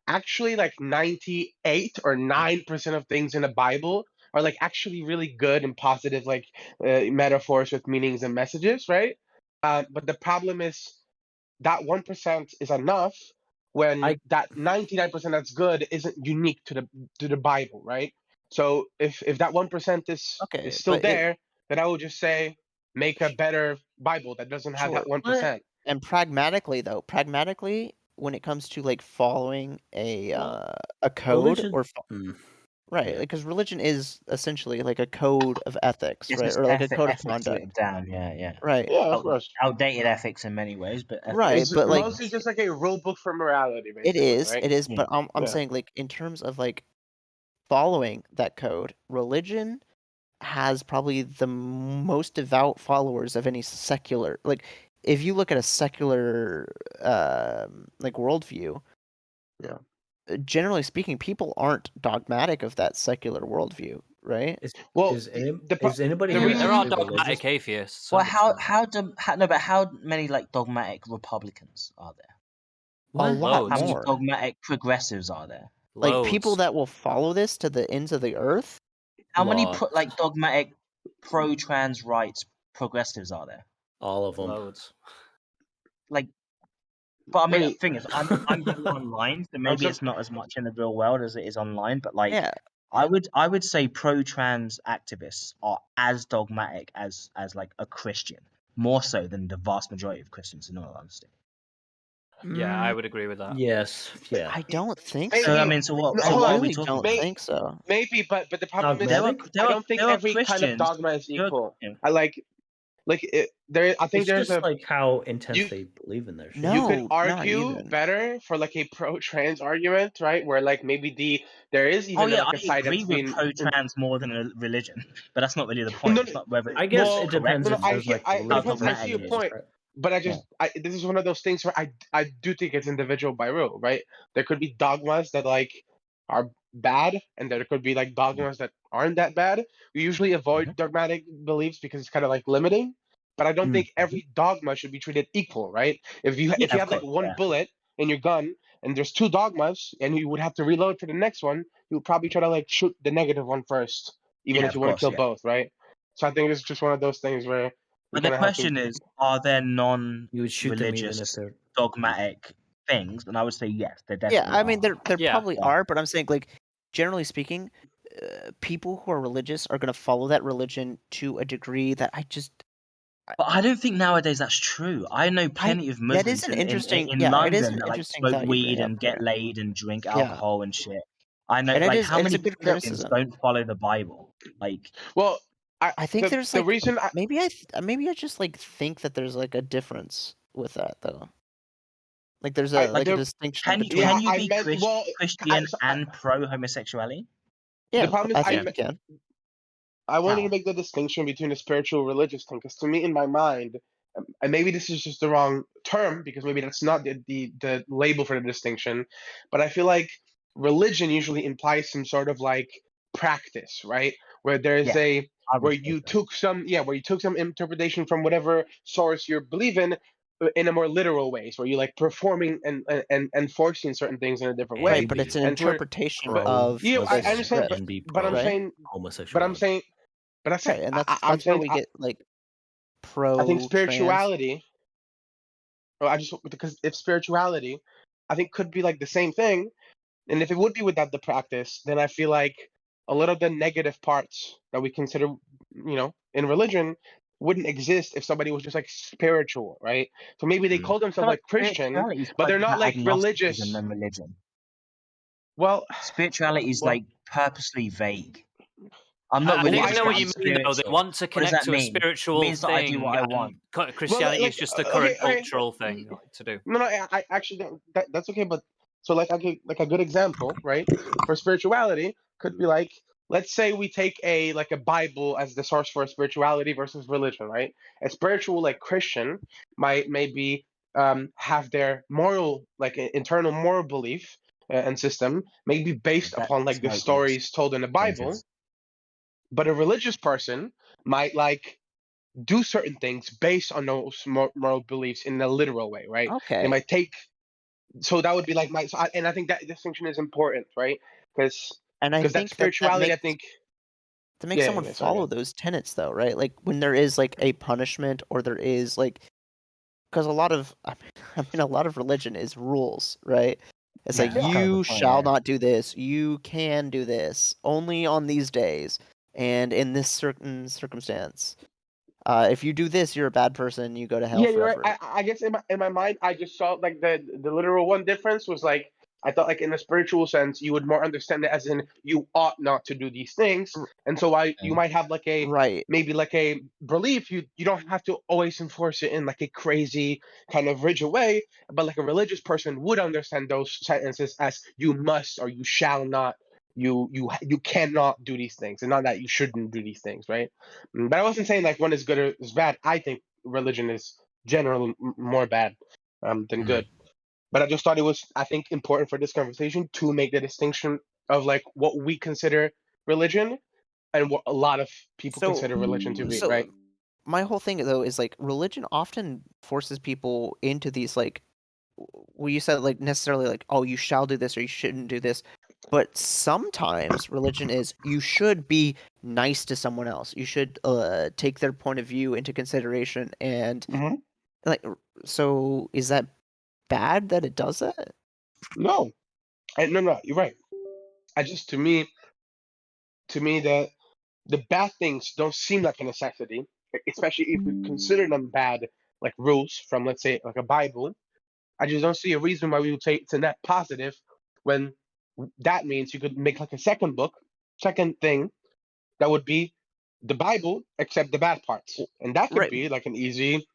actually like 98 or 9% of things in the Bible are like actually really good and positive like metaphors with meanings and messages, right? But the problem is that 1% is enough when I that 99% that's good isn't unique to the Bible, right? So if that 1% Okay, is still but there, then I would just say make a better Bible that doesn't have sure. that 1%. And pragmatically, when it comes to like following a code religion. or right, Yeah. because religion is essentially like a code of ethics, It's right, just or like a code of ethics conduct, written down, yeah. right? Yeah, of course. Outdated ethics in many ways, but ethics. Right, It's but like mostly just like a rule book for morality, basically, right? it is. Yeah. But I'm Yeah. saying like in terms of like following that code, religion has probably the most devout followers of any secular. Like, if you look at a secular like worldview, Yeah. Generally speaking, people aren't dogmatic of that secular worldview, right? Well, Is the anybody the here reason There are actually dogmatic religious? atheists. Well, 100%. how many like dogmatic Republicans are there? A What? lot Oh, How many more. dogmatic progressives are there? Like people Loads. that will follow this to the ends of the earth. How many Lots. like dogmatic pro-trans rights progressives are there? All of them. Loads. Like, but I mean, the wait, thing is, I'm very online, so maybe so- it's not as much in the real world as it is online. But like, Yeah, I would say pro-trans activists are as dogmatic as like a Christian, more so than the vast majority of Christians, in all honesty. Yeah, I would agree with that. Yes. Yeah. I don't think Maybe- So I so. mean, so what? No, I So hold what on. are we really talking don't about? think so. maybe, but the problem is, Dogmatic? I don't think There are every kind of Christians. dogma is there are equal. Christians- I like it. There, I think It's there's just a. like how intense You- they believe in their shit. No, You could not argue even. better for like a pro-trans argument, right? Where like maybe there is Oh even yeah, like I a side agree that's with been. pro-trans more than a religion, but that's not really the point. No, It's not whether I guess well, it it's correct. depends no, if I there's hear, like I, it religious depends. I see your differentiation, point, right? but this is one of those things where I do think it's individual by rule, right? There could be dogmas that like are bad, and there could be like dogmas that aren't that bad. We usually avoid dogmatic beliefs because it's kind of like limiting, but I don't think every dogma should be treated equal, right? If you Yeah, if you of have like course, one yeah. bullet in your gun and there's two dogmas and you would have to reload for the next one, you would probably try to like shoot the negative one first, even Yeah, if of you want to course, kill yeah. both, right? So I think it's just one of those things where we But the kind of have to. question is, are there You would shoot them even if non-religious they're dogmatic things? And I would say yes, there Yeah, definitely I mean are. there Yeah. probably are, but I'm saying like generally speaking, people who are religious are going to follow that religion to a degree that I just But I don't think nowadays that's true. I know plenty of that is Muslims an in interesting in yeah, it is London an that like interesting smoke thought you weed bring up and get there. laid and drink Yeah. alcohol and shit. I know, And like, it how is many a good Christians criticism. don't follow the Bible? Like, Well, I think there's the like reason I, maybe I just like think that there's like a difference with that though. Like there's I a like a there, distinction can between yeah, you I be meant well. Christian and pro homosexuality? yeah, The problem is I think you can. I wanted How? to make the distinction between the spiritual and religious thing because to me, in my mind, and maybe this is just the wrong term because maybe that's not the label for the distinction, but I feel like religion usually implies some sort of like practice, right? Where there's Yeah, a I where would say you so. took some where you took some interpretation from whatever source you believe in a more literal ways where you like performing and enforcing certain things in a different A, way. Right, but it's an And to where, interpretation but pro of yeah, I the lesbian understand, script, and be but I'm pro right? saying, but I'm homosexuality. saying, but I say, Right, and I'm that's where saying we get like I think pro trans. spirituality, or I just because if spirituality, I think could be like the same thing, and if it would be without the practice, then I feel like a lot of the negative parts that we consider, in religion, wouldn't exist if somebody was just like spiritual, right? So maybe they call themselves like Christian, spirituality is but quite they're not like agnosticism religious. than religion. Well, Spirituality is well, like purposely vague. I'm I not think I religious, know but what I'm you mean, though. They spiritual. want to What does connect that to a mean? It spiritual means that I do thing, what I and want. Christianity is just the current cultural thing to do. No, I actually that's okay, but so like a good example, right? For spirituality could be like, let's say we take a Bible as the source for spirituality versus religion, right? A spiritual like Christian might maybe have their moral internal moral belief and system maybe based upon like That's the no good. stories told in the Bible, Dangerous. but a religious person might like do certain things based on those moral beliefs in a literal way, right? They Okay. might take, so that would be like and I think that distinction is important, right? Because And I that think spirituality, I think, to make someone sorry, follow those tenets, though, right? Like when there is like a punishment, or there is like, because a lot of, I mean, a lot of religion is rules, right? It's Yeah, like, that's kind of the you point, shall yeah. not do this, you can do this only on these days and in this certain circumstance. If you do this, you're a bad person. You go to hell yeah, you're right. forever. I guess in my mind, I just saw like the literal one difference was like, I thought like in a spiritual sense, you would more understand it as in you ought not to do these things, and so you might have like a Right. maybe like a belief you don't have to always enforce it in like a crazy kind of rigid way, but like a religious person would understand those sentences as you must or you shall not, you cannot do these things, and not that you shouldn't do these things, right? But I wasn't saying like one is good or is bad. I think religion is generally more bad than good. But I just thought it was, I think, important for this conversation to make the distinction of like what we consider religion and what a lot of people consider religion to be, right? My whole thing though is like religion often forces people into these like, well, you said like necessarily like, oh, you shall do this or you shouldn't do this. But sometimes religion is you should be nice to someone else. You should take their point of view into consideration. And like, so is that bad that it does that? No, no, you're right. I just to me the bad things don't seem like a necessity, especially if we consider them bad, like rules from, let's say, like a Bible. I just don't see a reason why we would say it's a net positive when that means you could make like a second thing that would be the Bible except the bad parts, and that could be like an easy,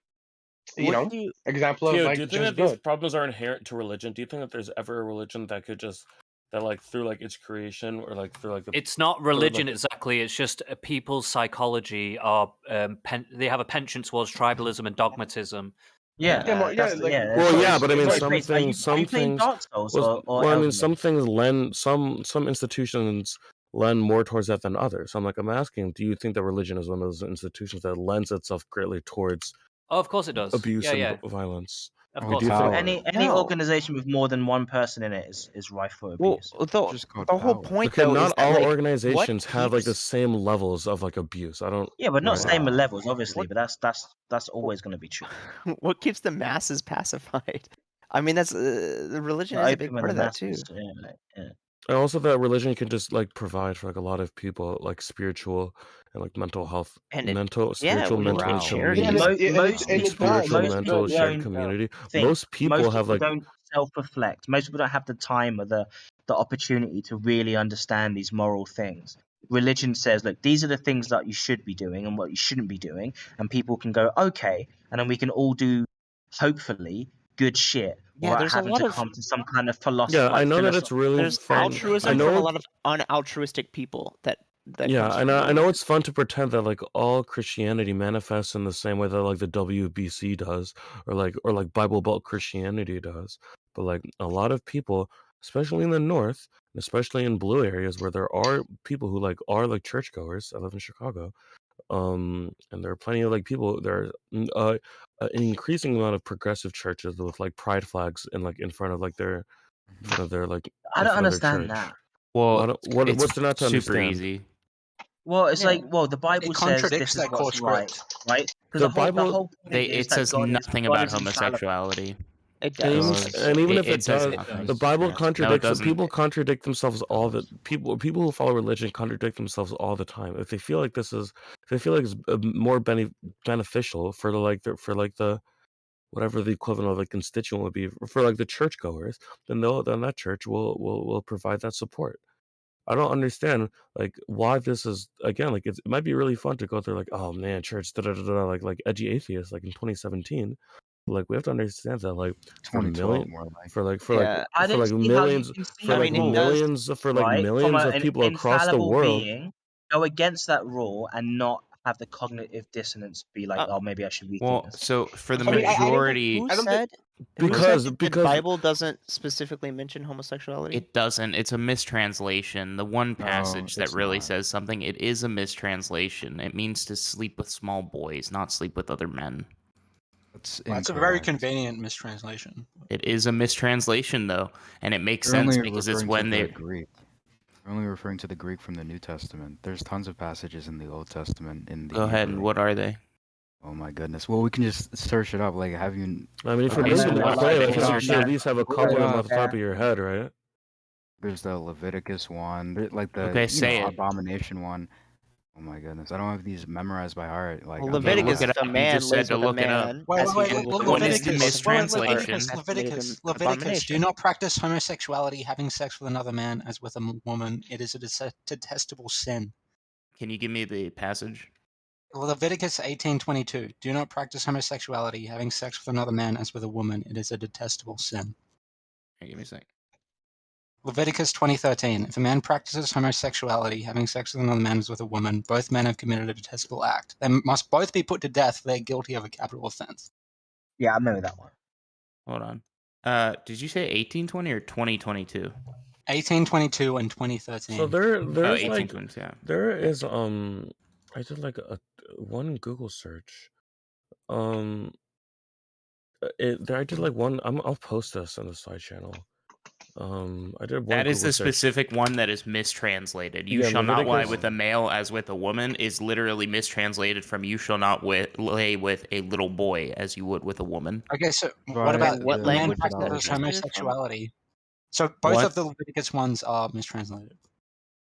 example of Theo, like do you think just that these good. problems are inherent to religion? Do you think that there's ever a religion that could just like through like its creation or like through like it's not religion exactly. It's just people's psychology are they have a penchant towards tribalism and dogmatism. Yeah, but I mean, some things. Dark Souls or I mean, Elden some things lend some institutions lend more towards that than others. So I'm asking, do you think that religion is one of those institutions that lends itself greatly towards? Oh, of course it does. Abuse and violence. Of I mean, course. do you think any organization with more than one person in it is rife for abuse. Well, the whole point though not is that all like, organizations have like the same levels of like abuse. I don't. Yeah, but not right? same levels, obviously. But that's always going to be true. What keeps the masses pacified? I mean, that's the religion is a big part of that too. Yeah. And also that religion can just like provide for like a lot of people like spiritual and like mental health, spiritual, mental, and shared community. Most people have like don't self-reflect. Most people don't have the time or the opportunity to really understand these moral things. Religion says, look, these are the things that you should be doing and what you shouldn't be doing, and people can go, okay, and then we can all do, hopefully, good shit. Yeah, there's having a lot to of come to some kind of philosophy. Yeah, I know that it's really there's fun. altruism from a lot of unaltruistic people that yeah, and I know it's fun to pretend that like all Christianity manifests in the same way that like the WBC does, or like Bible Belt Christianity does. But like a lot of people, especially in the North, and especially in blue areas where there are people who like are like churchgoers. I live in Chicago, and there are plenty of like people. There are an increasing amount of progressive churches with like pride flags and like in front of their like. I don't understand that. Well, what's there not to super understand? easy. Well, it's like, the Bible says this is that what's core right, script. right? The the whole point it is that says God nothing God about is infallible. homosexuality. It And even, does. and even if It it says does, nothing. the Bible No, it contradicts. doesn't. People contradict themselves all the people who follow religion contradict themselves all the time. If they feel like if they feel like it's more beneficial for the whatever the equivalent of a constituent would be for like the churchgoers, then that church will provide that support. I don't understand like why this is again like it might be really fun to go through like, oh man, church like edgy atheists like in 2017. Like we have to understand that like for 2012 more like. I don't see how you millions can see for like it does, millions of an people across the infallible world. being go against that rule and not have the cognitive dissonance be like, oh, maybe I should rethink Well, this. so for the I mean, I don't think- majority, I don't think- who Because said the Bible doesn't specifically mention homosexuality? it doesn't. It's a mistranslation. The one passage that it's really not. says something, it is a mistranslation. It means to sleep with small boys, not sleep with other men. That's a very convenient mistranslation. It is a mistranslation, though, and it makes They're sense only because it's referring when to they. the Greek. They're only referring to the Greek from the New Testament. There's tons of passages in the Old Testament in the Go ahead, and Hebrew. what are they? Oh my goodness. Well, we can just search it up. Like, have you? I mean, if you're Okay, listening so to what play, are I they? feel like you should at least have a couple of them off the top of your head, right? There's the Leviticus one. Like the Okay, say it. abomination one. Oh my goodness. I don't have these memorized by heart. Like, Well, I'm Leviticus, look it if a up. You man just said lives to with a look it up. man, Wait, as he wait, would with a What is the woman, mistranslation? Leviticus. Do not practice homosexuality, having sex with another man as with a woman. It is a detestable sin. Can you give me the passage? Leviticus 18:22. Do not practice homosexuality, having sex with another man as with a woman. It is a detestable sin. Here, give me a sec. Leviticus 20:13. If a man practices homosexuality, having sex with another man as with a woman, both men have committed a detestable act. They must both be put to death for they are guilty of a capital offense. Yeah, I remember that one. Hold on. Did you say 1820 or 2022? 1822 and 2013. So there's Oh, like 1822. Yeah. there is I did like one Google search. I did like one. I'll post this on the side channel. I did one. That is Google the search. specific one that is mistranslated. You Yeah, shall not lie Leviticus- with a male as with a woman is literally mistranslated from you shall not lay with a little boy as you would with a woman. Okay, so Right, what about what if a man language is that practices translated from? homosexuality? So both What? of the Leviticus ones are mistranslated.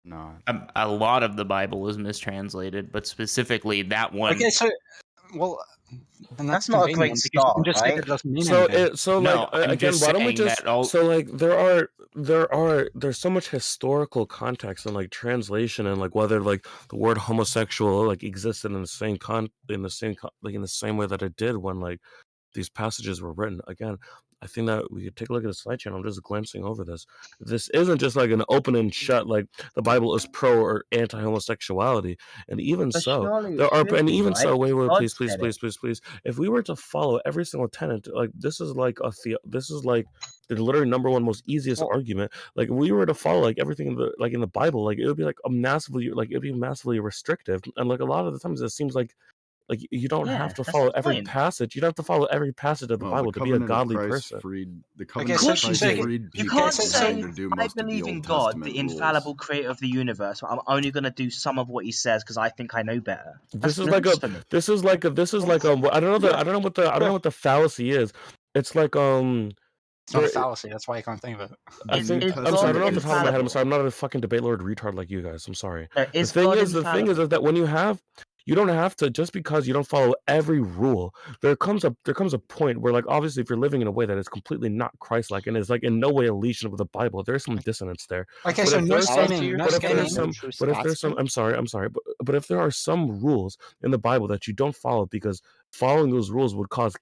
No. A lot of the Bible is mistranslated, but specifically that one. Okay, so well, then That's not a great convenient, because you can start, just say right? that it doesn't mean So anything. No, I'm again, just why don't we saying just that all- so like there's so much historical context and like translation and like whether like the word homosexual like existed in the same in the same way that it did when like these passages were written. Again, I think that we could take a look at the slide channel. I'm just glancing over this. This isn't just like an open and shut, like the Bible is pro or anti-homosexuality. And even But so, surely there it are, should and be, even right? so, wait, God please, said it. if we were to follow every single tenet, like this is like this is like the literally number one most easiest argument. Like if we were to follow like everything in the Bible, like it would be like it'd be massively restrictive. And like a lot of the times it seems like you don't have to that's follow the every point. passage. You don't have to follow every passage of the Bible to be a covenant of godly Christ person. The Okay, covenant so of Christ so freed You people can't from say, having to do I most of the believe in Old God, Testament the rules. infallible creator of the universe. I'm only going to do some of what he says because I think I know better. This That's is like blasphemy. I don't know what the fallacy is. It's like It's not a fallacy. That's why you can't think of it. I think Is I'm sorry. I don't know God off the top of my head. I'm infallible? sorry. I'm not a fucking debate lord retard like you guys. I'm sorry. No, The is thing God is infallible? that when you don't have to just because you don't follow every rule. There comes a point where like obviously if you're living in a way that is completely not Christ-like and is like in no way a legion with the Bible, there's some dissonance there. Okay, But so if no there's some, scheming, no but if there's scheming. some, but if there's some, I'm sorry, but if there are some rules in the Bible that you don't follow because following those rules would cause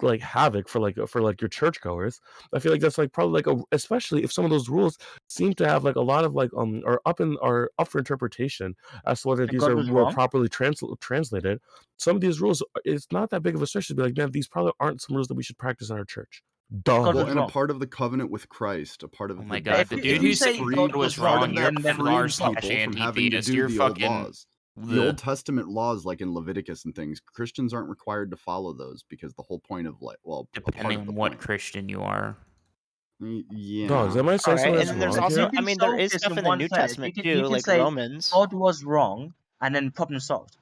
like havoc for your churchgoers, I feel like that's like probably like especially if some of those rules seem to have like a lot of like are up for interpretation as to whether these God are was more wrong? properly translated. Some of these rules, it's not that big of a stretch to be like, man, these probably aren't some rules that we should practice in our church. Dumb. God Well, was and a wrong. part of the covenant with Christ, a part of Oh the my god, the dude who said God was wrong, you're then r/anti-theist. You're fucking the Old Testament laws, like in Leviticus and things. Christians aren't required to follow those because the whole point of depending on what Christian you are. Yeah. Dogs, am I saying something and that's then there's wrong also, here? I mean, there is stuff in the New Testament too, like say, Romans. God was wrong, and then problem solved.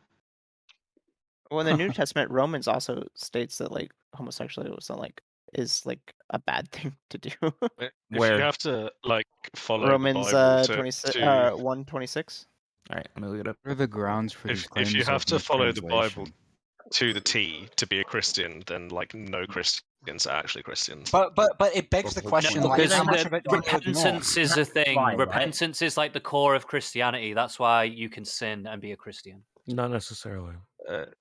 Well, in the New Testament, Romans also states that like homosexuality was like is like a bad thing to do. If Where? you have to like follow Romans the Bible 26, to 1:26. All right, let me look it up. What are the grounds for these claims if you have of to follow the Bible mistranslation? to the T to be a Christian, then like no Christians are actually Christians. But it begs the question, like, because how much of it do you ignore? repentance is a thing. Why, right? Repentance is like the core of Christianity. That's why you can sin and be a Christian. Not necessarily.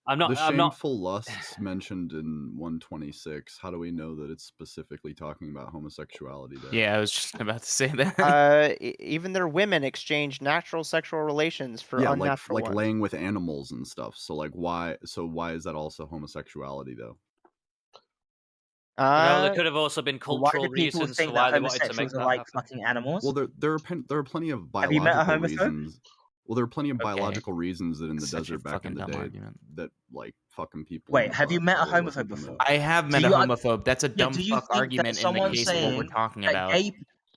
I'm not. The I'm not. shameful lusts mentioned in 126. How do we know that it's specifically talking about homosexuality there? Yeah, I was just about to say that. Even their women exchange natural sexual relations for Yeah, unnatural ones. laying with animals and stuff. So like why is that also homosexuality though? Well, there could have also been Well, why cultural do people reasons think to why that they wanted to make homosexuals are that like happen. fucking animals? Well, there are plenty of Have you met a biological homophobe? reasons. Well, there are plenty of Okay. biological reasons that in the Such a desert back in fucking the dumb day argument. that like fucking people. Wait, in the have you butt met a probably wasn't homophobe before? promoted. I have met Do a you- homophobe. That's a Yeah, dumb do you fuck think that argument in the someone case of what we're saying talking that about.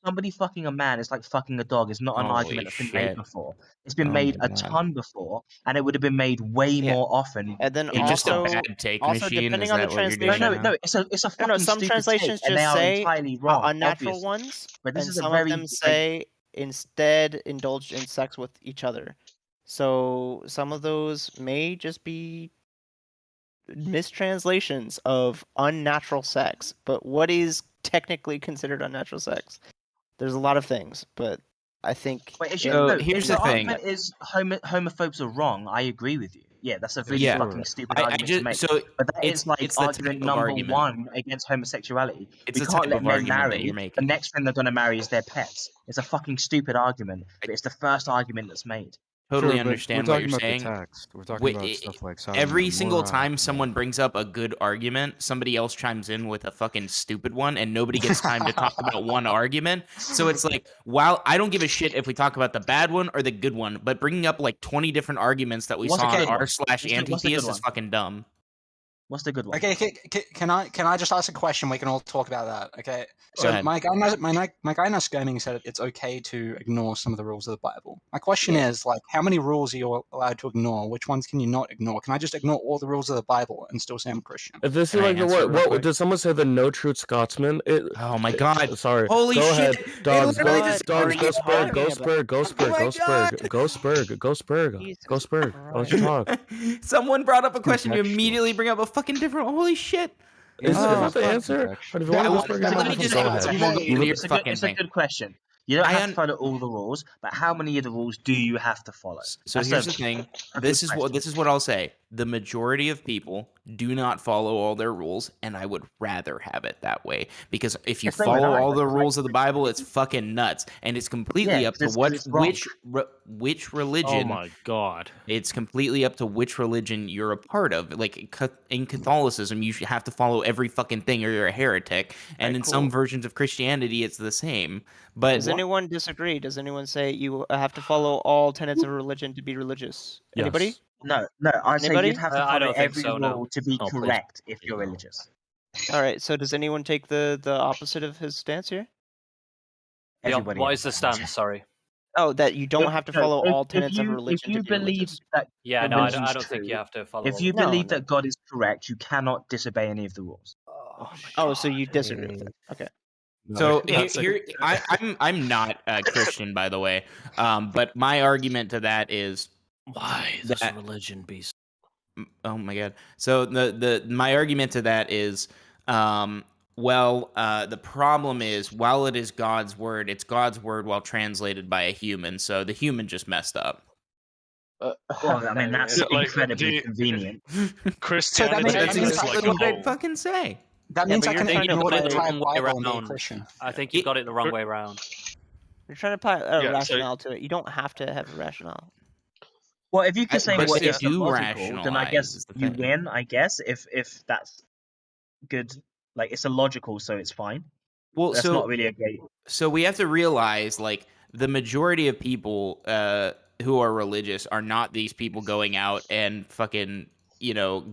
somebody fucking a man is like fucking a dog is not an Holy argument that's been made shit. before. It's been Oh made my a God. ton before, and it would have been made way Yeah. more often. And then You're just a also, bad take also machine. depending Is on the that what you're doing No, translation. no, now? no. It's a fucking No, some stupid translations take, and they just are say entirely wrong, unnatural obviously. ones, But this and is a some very of them say instead indulge in sex with each other. So some of those may just be mistranslations of unnatural sex. But what is technically considered unnatural sex? There's a lot of things, but I think Wait, is in- So no, here's if the the thing. argument is homophobes are wrong, I agree with you. Yeah, that's a really Sure. fucking stupid I argument to just make. so But that it's is like it's the argument type of number argument. one against homosexuality. It's We the can't type let of men argument that marry. you're The making. next thing they're going to marry is their pets. It's a fucking stupid argument, but it's the first argument that's made. Totally Sure, but understand we're what talking you're about saying. the text. We're talking Wi- about i- stuff like Sodom Every and single Gomorrah. time someone brings up a good argument, somebody else chimes in with a fucking stupid one, and nobody gets time to talk about one argument. So it's like, while I don't give a shit if we talk about the bad one or the good one, but bringing up like 20 different arguments that we What's saw the on good one? r/slash What's the good antitheist is one? fucking dumb. What's the good one? Okay, can I just ask a question? We can all talk about that. Okay. Go So ahead. my guy Nas Gaming said it's okay to ignore some of the rules of the Bible. My question is, like, how many rules are you allowed to ignore? Which ones can you not ignore? Can I just ignore all the rules of the Bible and still say I'm a Christian? If this is Can I like the answer real what quick? did someone say the no truth Scotsman? Oh my god. Sorry. Holy Go shit. ahead. It Dogs, literally go, just dogs, are go you Spurg, talking go about? Spurg, go Oh Spurg, my go Spurg, God. go Spurg, go Spurg, Jesus go Spurg. Why don't you talk? Someone brought up a question, you Contextual. immediately bring up a fucking different. Holy shit. Is Oh, that the fuck. answer? But if you Yeah, want to well, whisper it's again, a let me good- just go answer ahead. hold on to your It's a fucking thing. good question. You don't I have un- to follow all the rules, but how many of the rules do you have to follow? So That's here's a- the thing. a good This is question. what I'll say. The majority of people do not follow all their rules, and I would rather have it that way. Because if you Yeah, same with follow I, all the because, rules like, of the Bible, it's fucking nuts, and it's completely Yeah, up to 'cause it's wrong. which Oh religion. my god. It's completely up to which religion you're a part of. Like in Catholicism, you should have to follow every fucking thing, or you're a heretic. And Alright, in cool. some versions of Christianity, it's the same. But Does anyone disagree? Does anyone say you have to follow all tenets of religion to be religious? Anybody? Yes. No, I say Anybody? you'd have to I follow don't think every so, no. rule to be Oh, please. correct if Please you're no. religious. All right. So does anyone take the opposite of his stance here? Everybody What else is the does. stance? Sorry. Oh, that you don't have to follow all if tenets of you religion to be believe religious. that Yeah, the no, I religion's don't think you true, have to follow. if all you of No, believe no. that God is correct, you cannot disobey any of the rules. Oh, so you disagree with it? Okay. So That's I'm not a Christian, by the way. But my argument to that is why does that- religion be so oh my god. So my argument to that is the problem is, while it is God's word, it's God's word while translated by a human. So the human just messed up. Well, I mean, that's Yeah, like, incredibly do- convenient. Christianity means- That's means is I like exactly a what I whole. fucking say. That Yeah, means but I you're can thinking ignore about the it entire wrong way Bible and be a around. Christian. I think you got it the wrong way around. You're trying to apply a Yeah, so- rationale to it. You don't have to have a rationale. Well, if you can say But what they is do logical, then I rationalize guess is the you thing. win. I guess if that's good, like it's illogical, so it's fine. Well, That's not really a great. So we have to realize, like, the majority of people who are religious are not these people going out and fucking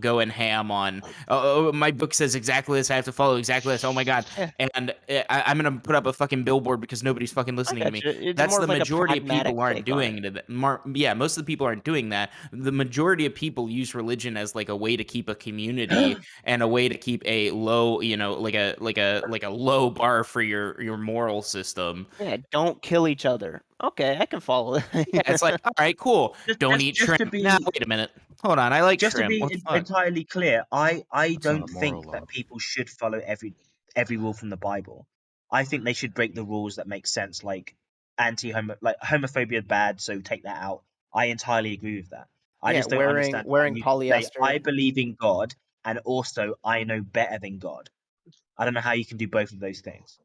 going ham on, oh, my book says exactly this, I have to follow exactly this, oh my god, Yeah. and I'm gonna put up a fucking billboard because nobody's fucking listening to me. gotcha. It's That's more the of like a majority of pragmatic people aren't take on doing it. Most of the people aren't doing that. The majority of people use religion as like a way to keep a community and a way to keep a low, like a low bar for your moral system. Yeah, don't kill each other. Okay, I can follow that. Yeah, it's like, all right, cool. Don't eat just to shrimp. be Now, wait a minute. Hold on, I like just to shrimp. be What the fuck? entirely clear, I That's not don't a moral think law. that people should follow every rule from the Bible. I think they should break the rules that make sense, like homophobia bad, so take that out. I entirely agree with that. I Yeah, just don't wearing understand how wearing you can say polyester I believe in God and also I know better than God. I don't know how you can do both of those things.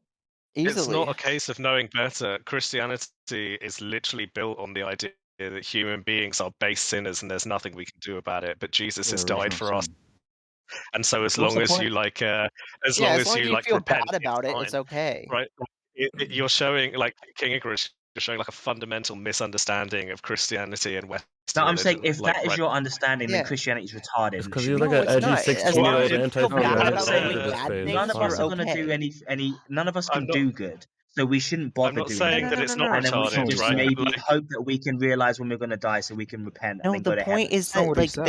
It's not easily. a case of knowing better. Christianity is literally built on the idea that human beings are base sinners and there's nothing we can do about it. But Jesus has died original for us, sin. and so as So what's long the as you point? as Yeah, long as as long as you you feel repent, bad about it's it, it's fine, okay. right? You're showing, like King Icarus, you're showing like a fundamental misunderstanding of Christianity and Western No, I'm saying religion. if Like, that is right? your understanding, then Yeah. Christianity is retarded It's and it because he's shouldn't like No, an exist. it's edgy not. As long as 16-year-old you feel anti-female bad I'm about saying doing apologist bad phase. none things, of Fine. us you're are gonna do okay. none of us I'm can not. do good, so we shouldn't I'm bother not doing saying No, good. that no, it's no, not no. And then we retarded, should That's just not what he right? said. maybe Like, hope that we can realize when we're gonna die, so we can repent and No, then the go to point heaven. is That's not that what he like said.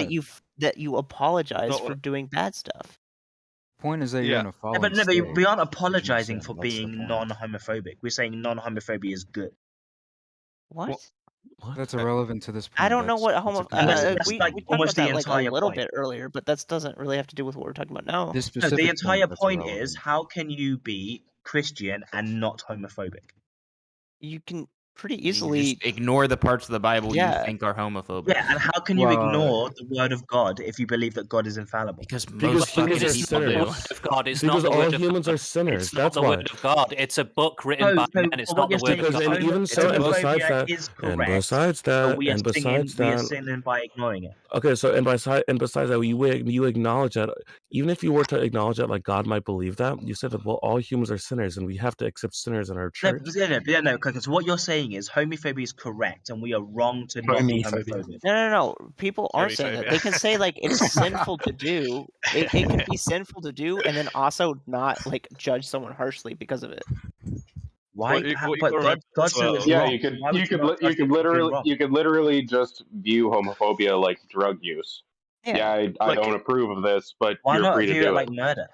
that you apologize not for what. doing bad stuff. Point is that you're Yeah. in a No, fallen but state, we aren't original apologizing sin. for That's the being point. non-homophobic. We're saying non-homophobia is good, What? What? What? That's irrelevant to this I point. don't know what That's a and that's completely different like we point. talked almost about the that like a entire little point. bit earlier, but that doesn't really have to do with what we're talking about now. This No, the specific entire point, that's point is irrelevant. how can you be Christian and not homophobic? You can pretty You easily, just ignore the parts of the Bible you yeah. think are homophobic. Yeah, and how can you Well, ignore the word of God if you believe that God is infallible? Because Because most humans fucking are It's not the people do. word sinners. of God. It's Because not the all word of humans God. are sinners. It's not That's the why. word of God. It's a book written by So, men. It's what not the you're word saying of is Because God. even It's a so, and book. besides homophobia that, is and correct, besides but that, and besides we are that, sinning by ignoring it. okay, so and besides that, you acknowledge that even if you were to acknowledge that like God might believe that, you said that well, all humans are sinners and we have to accept sinners in our No, church. because what you're saying is homophobia is correct, and we are wrong to not be Homophobia. homophobic. No. People aren't saying that. Homophobia. They can say like it's sinful to do. It can be sinful to do, and then also not like judge someone harshly because of it. Why? What you But got to remember God as says well. it's Yeah, wrong. So why would you not judge it for being wrong? you could literally just view homophobia like drug use. Yeah. I Like, don't approve of this, but Why you're not free to view it do it. like murder?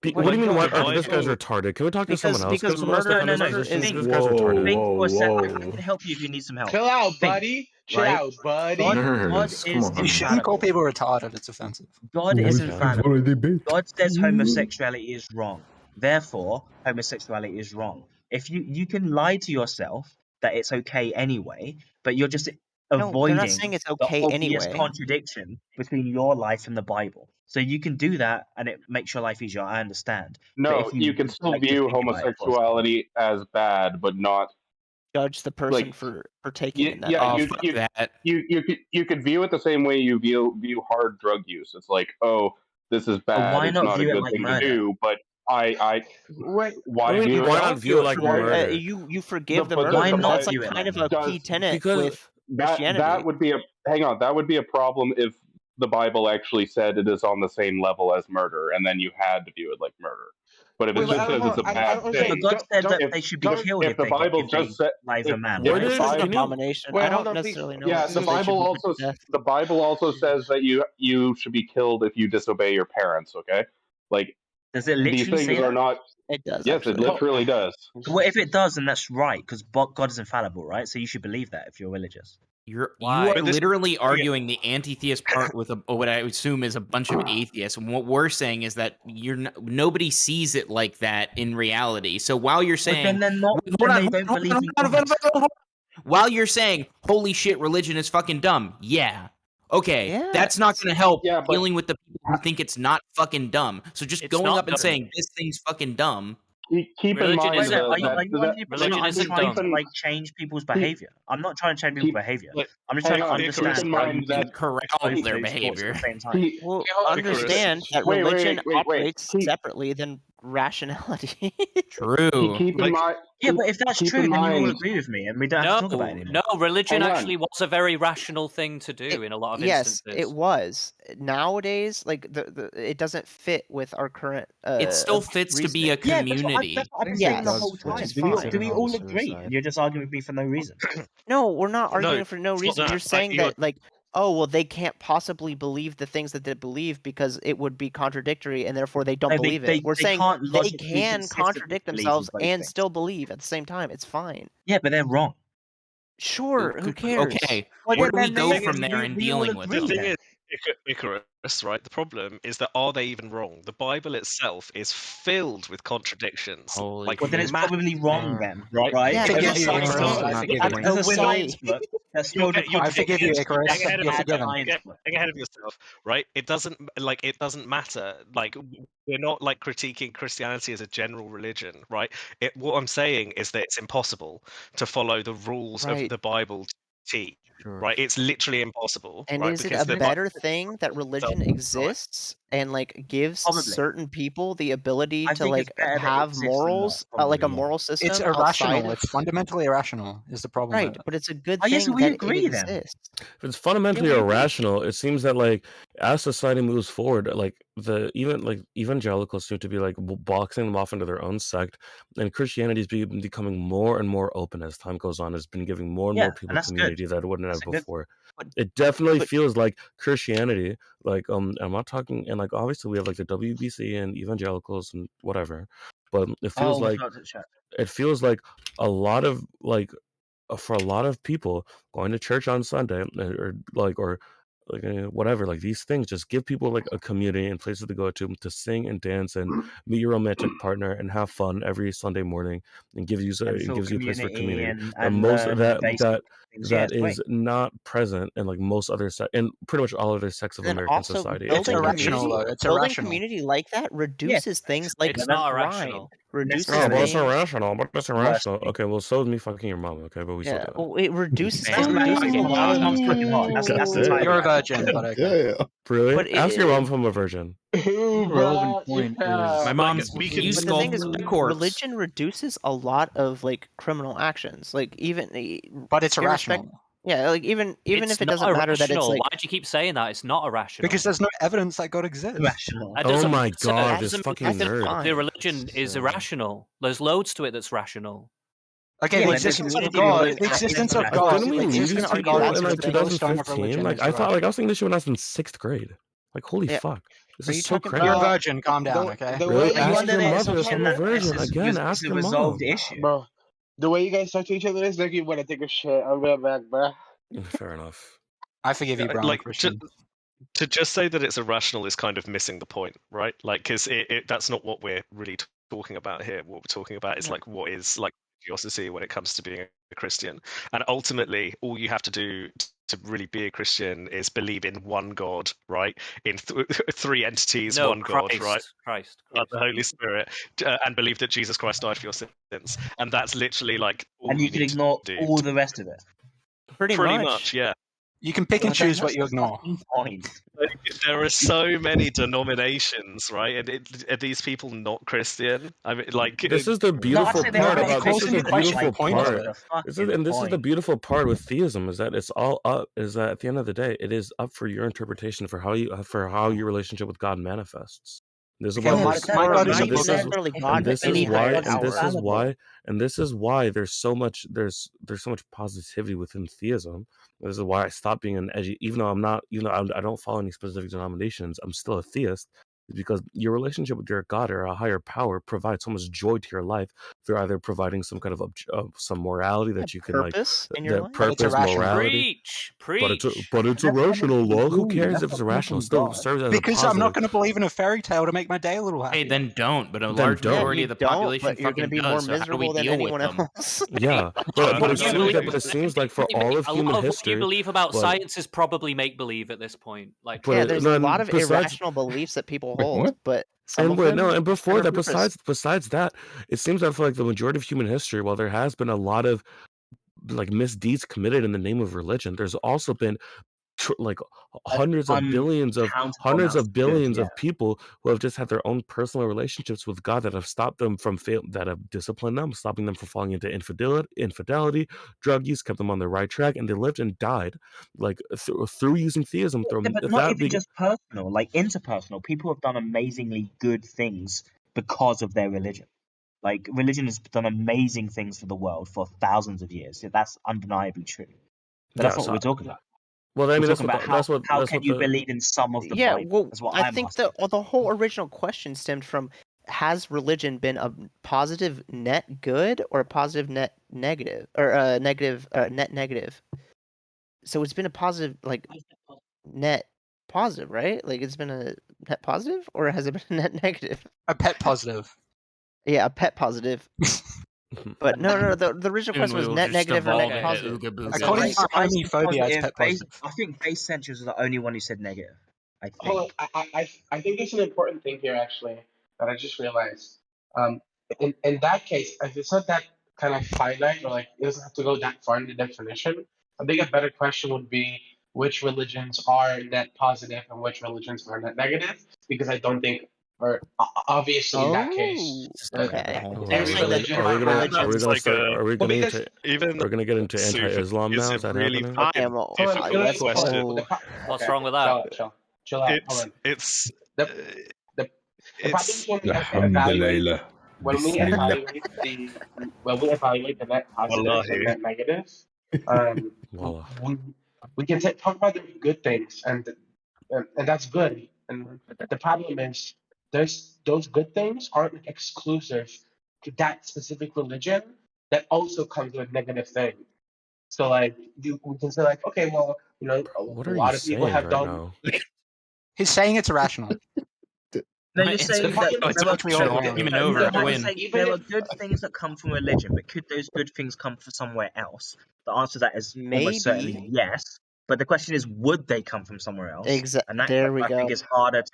What do you mean? God, What? how Okay, can this guy's you? retarded. Can we talk to someone else? Because Can someone else murder defend his murder position? is Think, This guy's retarded. think for a sec. I Whoa. can help you if you need some help. Chill out, Think, buddy. Chill right? out, buddy. God Nerds, come is You shouldn't call on. infallible. people retarded. It's offensive. God is Okay. infallible. a debate. God says homosexuality is wrong. Therefore, homosexuality is wrong. If you can lie to yourself that it's okay anyway, but you're just no. They're not saying avoiding it's the okay obvious anyway. contradiction between your life and the Bible. So you can do that, and it makes your life easier. I understand. But No, if you you can still like to view think about it for a second, homosexuality as bad, but not Judge the person like for partaking in that yeah, Oh, bad fuck stuff. that. you could view it the same way you view hard drug use. It's like, oh, this is but bad. why It's not not a view it good like thing to murder? do. But I Wait, I why mean, view why it? not Don't view view it it like hard. murder? You forgive the But murder, Why but not that's like view it kind like of a that? key tenet Because with Christianity. that would be a hang on. That would be a problem if the Bible actually said it is on the same level as murder, and then you had to view it like murder. But if it but just says it's a bad I'm But saying, thing, God said that if they should be don't, killed if the Bible if they just said lie with a man, where if right? the Murder is an can Bible you? abomination. wait, I hold don't on, please. necessarily know yeah, what says they should be put to death. The Bible also says that you should be killed if you disobey your parents. Okay, like Does it these literally things say are that? not. It does Yes, it actually. literally does. Well, if it does, then that's right, because God is infallible, right? So you should believe that if you're religious. You Why? are but this is literally yeah, arguing the anti-theist part with what I assume is a bunch of atheists. And what we're saying is that nobody sees it like that in reality. So while you're But then saying, they're not. hold Then on, they don't believe in hold God. on. While you're saying, holy shit, religion is fucking dumb. Yeah. Okay, Yeah. that's not going to help Yeah, but dealing with the people who think it's not fucking dumb. So just It's going not up and dumb. saying this thing's fucking dumb. keep in Religion mind Wait, isn't are you dumb. saying Religion I'm isn't trying to dumb. like change people's keep, behavior? I'm not trying to change people's keep behavior. like I'm just hang trying to on. Keep understand in how you mind can that To corral both their those thoughts at behavior. the same time. he, Okay, hold on, Understand that wait, religion wait. operates Keep, separately than rationality. True. Keep in mind. Yeah, but if that's keep true, in then you all mind. agree with me, and we don't have to talk about it anymore. No, religion Hang on. actually was a very rational thing to do in a lot of Yes, instances. it was. Nowadays, like it doesn't fit with our current. It still fits to be a Yeah, community. that's what I've been Yes, saying the whole which time. is Do we, fine. do we all agree? And you're just arguing with me for no reason. No, we're not arguing No, for no it's not reason. that. You're saying You're- that like, oh well, they can't possibly believe the things that they believe because it would be contradictory, and therefore they don't No, believe it. We're they saying can't they logically can consistently contradict believe in themselves both and things. still believe at the same time. It's fine. Yeah, but they're wrong. Sure, who cares? Okay, Well, where do we then go they- from there in we all dealing with agree them? The thing then. is, Icarus, right? The problem is that are they even wrong? The Bible itself is filled with contradictions. Holy like Well, then it's massive, probably wrong then, right? right? Yeah, There's but a it's science okay. book. I forgive you. There's a Okay. science book that's filled with You're I forgive you, contradictions. Icarus. That's a You're bad forgiven. science book. getting ahead of yourself, right? It doesn't matter. Like we're not like critiquing Christianity as a general religion, right? What I'm saying is that it's impossible to follow the rules of Right. the Bible to T, Sure. right? It's literally impossible, And right? is it Because a the better thing that religion right? exists and like gives Probably. certain people the ability I to think like it's better that it have exists than not, morals, like probably a more. moral system It's outside irrational. of It's fundamentally irrational. Is the problem? right, with it. but it's a good Oh, yeah, so thing we that agree it then. exists. If it's fundamentally Yeah, we agree. irrational, it seems that like as society moves forward, like even like evangelicals seem to be like boxing them off into their own sect, and Christianity is becoming more and more open as time goes on. It's been giving more and Yeah, more and people that's good. community that it wouldn't That's have a good. before. But It definitely but feels like Christianity, like I'm not talking, and like obviously we have like the WBC and evangelicals and whatever, but it feels Oh, like a lot of like for a lot of people going to church on Sunday or whatever, like these things just give people like a community and places to go to sing and dance and meet your romantic partner and have fun every Sunday morning and gives you And it feel gives you a place for community community. and Most learn that basic that things. Yeah, that it's great. is not present in like most other and pretty much all other sects of then American also society. It's building irrational, community, though. It's building irrational. community like that Yeah, reduces things like It's but not crime, irrational. reduces Oh, but it's things. irrational. But that's worse irrational. thing. Okay, well, so is me fucking your mom. Okay, but we still Yeah, do it. well, it reduces That's it not reduces fucking a lot hard. of Mom's fucking hard. That's entirely You're a irrational. virgin, but okay. Really? but Ask your it, mom if I'm a virgin. Who The relevant brought point you is My up? mom's we can- but the thing is, useful corpse. religion reduces a lot of like criminal actions, like even But it's irrespect. irrational Yeah, like even It's if it not doesn't matter that it's irrational. like Why do you keep saying that? It's not irrational. because there's no evidence that God exists. Irrational. That Oh doesn't my so god, that this doesn't fucking mean that's nerd. fine. the religion is irrational. There's loads to it that's rational. Okay, Yeah, the but the existence of community God, religion the existence of is God, Didn't we the lose existence these of argue people God that's in is like the millstone of 2015? religion. Like It's I thought, irrational. I was thinking this shit when I was in 6th grade. Like holy Yeah. fuck, this Are is you so talking crazy. You're a about? virgin. Calm down, okay? The Really? way Are you Ask under your the mother if assumption I'm a that virgin. this Again, is ask a your resolved mom. issue? Bro, the way you guys talk to each other is like you want to take a shit. I'll be right back, bro. Fair enough. I forgive you, Brown like Christian. to just say that it's irrational is kind of missing the point, right? Like, because that's not what we're really talking about here. What we're talking about is like what is like religiosity when it comes to being a Christian, and ultimately, all you have to do to really be a Christian is believe in one God, right? In three entities, No, one God, right? Christ. The Holy Spirit, and believe that Jesus Christ died for your sins, and that's literally like all And you you can need ignore to do. all the rest of it. Pretty much. Yeah. You can pick and Well, then choose what what's you the ignore. fucking point? There are so many denominations, right? And are these people not Christian? I mean, like This is the No, I beautiful say they're part not about this calls is into the question beautiful the point of part. it. What's the This fucking is the point? beautiful part with theism is that it's all up. Is that at the end of the day, it is up for your interpretation for how your relationship with God manifests. This is Okay, why well, there's my God and is a not this is necessarily God, and but this any is why higher and this is power. why and this is why there's so much positivity within theism. This is why I stopped being an edgy, even though I don't follow any specific denominations. I'm still a theist. Is because your relationship with your God or a higher power provides so much joy to your life. They're either providing some kind of some morality that you can Purpose in your life. But it's purpose, irrational. morality. Preach. But it's irrational, lol. Who cares if it's irrational? It still serves as a Because I'm not positive. going to believe in a fairy tale to make my day a little Hey, happier. then don't. But a Then large don't. majority You of the don't, population but you're going fucking to be more does. So how do we miserable than deal with anyone them? else. Yeah, but What it you seems believe- that but it seems like for all of a human lot of what history, you believe about but- science is probably make believe at this point. Like, but Yeah, it- there's no, a and lot of besides- irrational beliefs that people Wait, hold, what? but some And of wait, them no, and before serve a that, purpose. besides that, it seems that for like the majority of human history, while there has been a lot of like misdeeds committed in the name of religion, there's also been like hundreds of billions of people who have just had their own personal relationships with God that have stopped them from that have disciplined them, stopping them from falling into infidelity, drug use, kept them on the right track, and they lived and died like through using theism. Yeah, but not even just personal, like interpersonal. People have done amazingly good things because of their religion. Like religion has done amazing things for the world for thousands of years. Yeah, that's undeniably true. But that's not what we're talking about. Well, I mean, we're talking about how can you believe in some of the Bible? Well, That's what I think the whole original question stemmed from: has religion been a positive net good or a positive net negative, or a negative net negative? So it's been a positive, like net positive, right? Like it's been a net positive, or has it been a net negative? A pet positive. Yeah, a pet positive. But no. The original question was net negative or net positive. According to homophobia, it's pet positive. I think Base Central is the only one who said negative. I think. Hold on, I think there's an important thing here actually that I just realized. In that case, if it's not that kind of finite or like it doesn't have to go that far in the definition, I think a better question would be which religions are net positive and which religions are net negative, because I don't think, or obviously in that case, every religion Are we going to get into Super, anti-Islam is now? it Is that really happening? fucking difficult question? What's wrong with that? Chill out. Hold on. It's The problem is when we evaluate the net positives and net negatives, we can talk about the good things, and that's good. And the problem is those good things aren't exclusive to that specific religion. That also comes with negative things. So like we can say like, okay, well, What a are lot you of people saying have right done. now? He's saying it's irrational. No, you're saying that there are good things that come from religion, but could those good things come from somewhere else? The answer to that is almost certainly yes. But the question is, would they come from somewhere else? And that There we I think go. is harder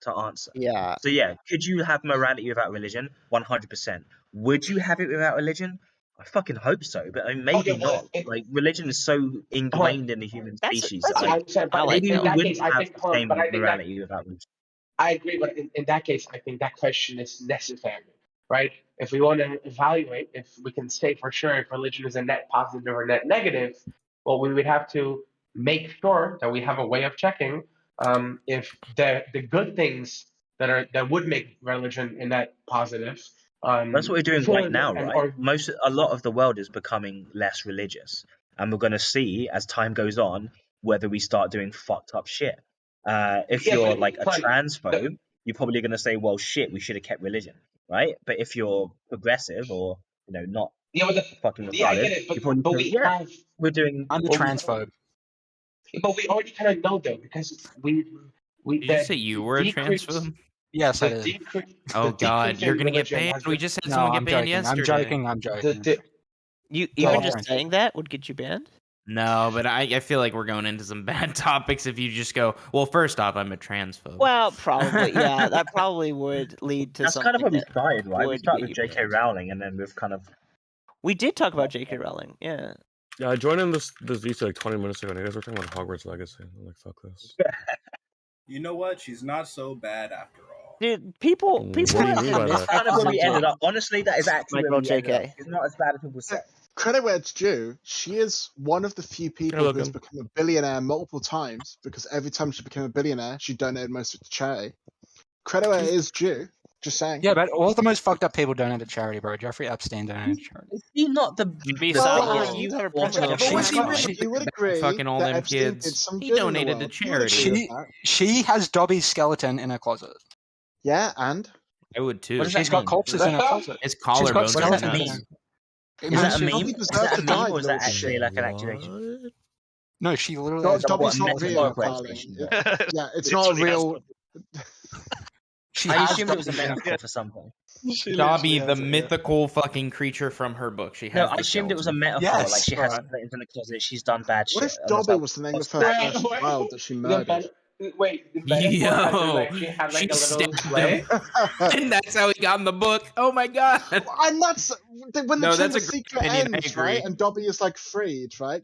to answer. Yeah. So yeah, could you have morality without religion? 100%. Would you have it without religion? I fucking hope so, but I mean, maybe not. Like religion is so ingrained in the human species that maybe we wouldn't have the same morality without religion. I agree, but in that case, I think that question is necessary, right? If we want to evaluate, if we can say for sure if religion is a net positive or net negative, well, we would have to make sure that we have a way of checking if the good things that would make religion a net positive. That's what we're doing right now, right? Or A lot of the world is becoming less religious, and we're going to see as time goes on whether we start doing fucked up shit. If you're like a transphobe, you're probably going to say, "Well, shit, we should have kept religion," right? But if you're progressive or not fucking retarded, you're probably saying, we're doing. I'm a transphobe. But we already kind of know though, because we. Did you say you were a transphobe? Yes, I did. Oh God, you're gonna get banned. We just had someone get banned yesterday. I'm joking. You even just saying that would get you banned? No, but I feel like we're going into some bad topics if you just go, well, first off, I'm a transphobe. Well, probably, yeah. That probably would lead to That's something. kind of how we started, right? We would started get with you J.K. Rowling, and then we've kind of. We did talk about J.K. Rowling, yeah. Yeah, I joined in this VC like 20 minutes ago, and you guys were talking about Hogwarts Legacy. I'm like, fuck this. You know what? She's not so bad after all. Dude, people. What do you mean by That's that? kind of where we ended up. Honestly, that is actually where we ended up. JK. It's not as bad as people say. Credit where it's due, she is one of the few people who has become a billionaire multiple times, because every time she became a billionaire, she donated most of it to charity. Credit where it is due. Just saying. Yeah, but all the most fucked up people donate to charity, bro. Jeffrey Epstein donated to charity. Is he not the you have a problem? You would agree fucking all that them Epstein did kids. some He good in the donated to world. You would agree charity. with that. She has Dobby's skeleton in her closet. Yeah, and I would too. What does that She's got mean? corpses in her closet. His She's got collarbones What does that nuts. mean? it Is means that a she meme? probably Is deserved that to a die, meme, or is little that actually shit. like an accusation? No, she literally. Dobby's not What, real, metaphorical darling. accusation? Yeah, it's not a real. She I has assumed it was a Dobby. metaphor for something. Dobby, the mythical fucking creature from her book. She has No, I the assumed it was a skeleton. metaphor. Yes, like she has right. skeletons in the closet. She's done bad What shit. if and that's Dobby like, was the name of her Wait, first wait. child that she murdered? Wait, the metaphor as in, like, Yo, she had like she a little stabbed sleigh? him, and that's how he got in the book. Oh my God! And that's when the No, Chamber that's a of great Secret opinion. I ends, agree. right? And Dobby is like freed, right?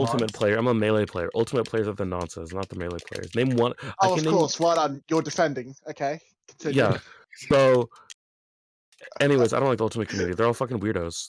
ultimate player. I'm a melee player. Ultimate players are the nonsense, not the melee players. Name one. I Oh, can of name. course. Well done. You're defending. Okay. Continue. Yeah. So, anyways, I don't like the ultimate community. They're all fucking weirdos.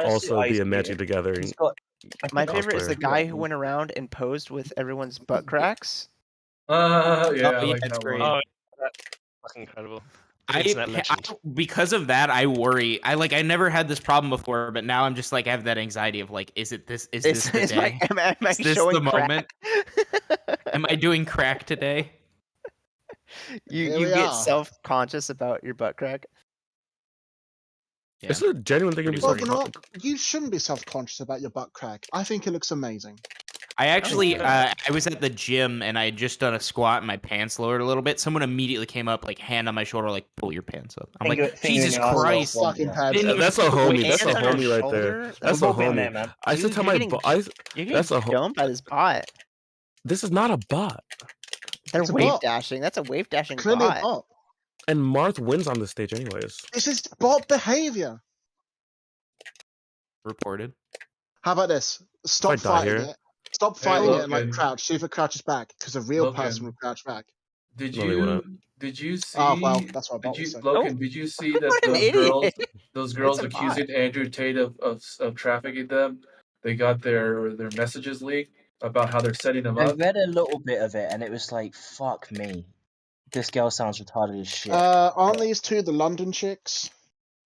also I be a see magic it. the Gathering. He's got My favorite is the Cosplayer. guy who went around and posed with everyone's butt cracks. Yeah, I Oh, yeah, like it's that great. one. Oh, that's fucking incredible. I, Internet legend. because of that, I worry. I never had this problem before, but now I'm just like I have that anxiety of like, is this the day? Am I Is this showing the crack? moment? Am I doing crack today? You Here you we get are. self-conscious about your butt crack. It's a genuine thing to be Well, you know self. what? You shouldn't be self-conscious about your butt crack. I think it looks amazing. I actually, yeah. I was at the gym and I had just done a squat and my pants lowered a little bit. Someone immediately came up, like hand on my shoulder, like pull your pants up. I'm Finger- like, finger in Jesus your asshole Christ! swamp, Fucking yeah. pads. Didn't even That's a put homie. weight That's a Hands on his homie right there. shoulder? That's a We've all been homie. there, man. I should tell my. You're I, getting that's a. dumped by this bot. This is not a bot. They're It's a wave bot. dashing. That's a wave dashing Clearly a bot. bot. And Marth wins on this stage, anyways. This is bot behavior. Reported. How about this? Stop If I die fighting here- it. Stop Hey, fighting it and like Logan. crouch. See if it crouches back, because a real person Logan. will crouch back. Did No, they wouldn't. you see? Oh well, that's what a bot Did would you say. Logan? Did you see that What an those idiot. girls It's a bot. accusing Andrew Tate of trafficking them? They got their messages leaked about how they're setting them I up. read a little bit of it and it was like, fuck me. This girl sounds retarded as shit. Aren't these two the London chicks?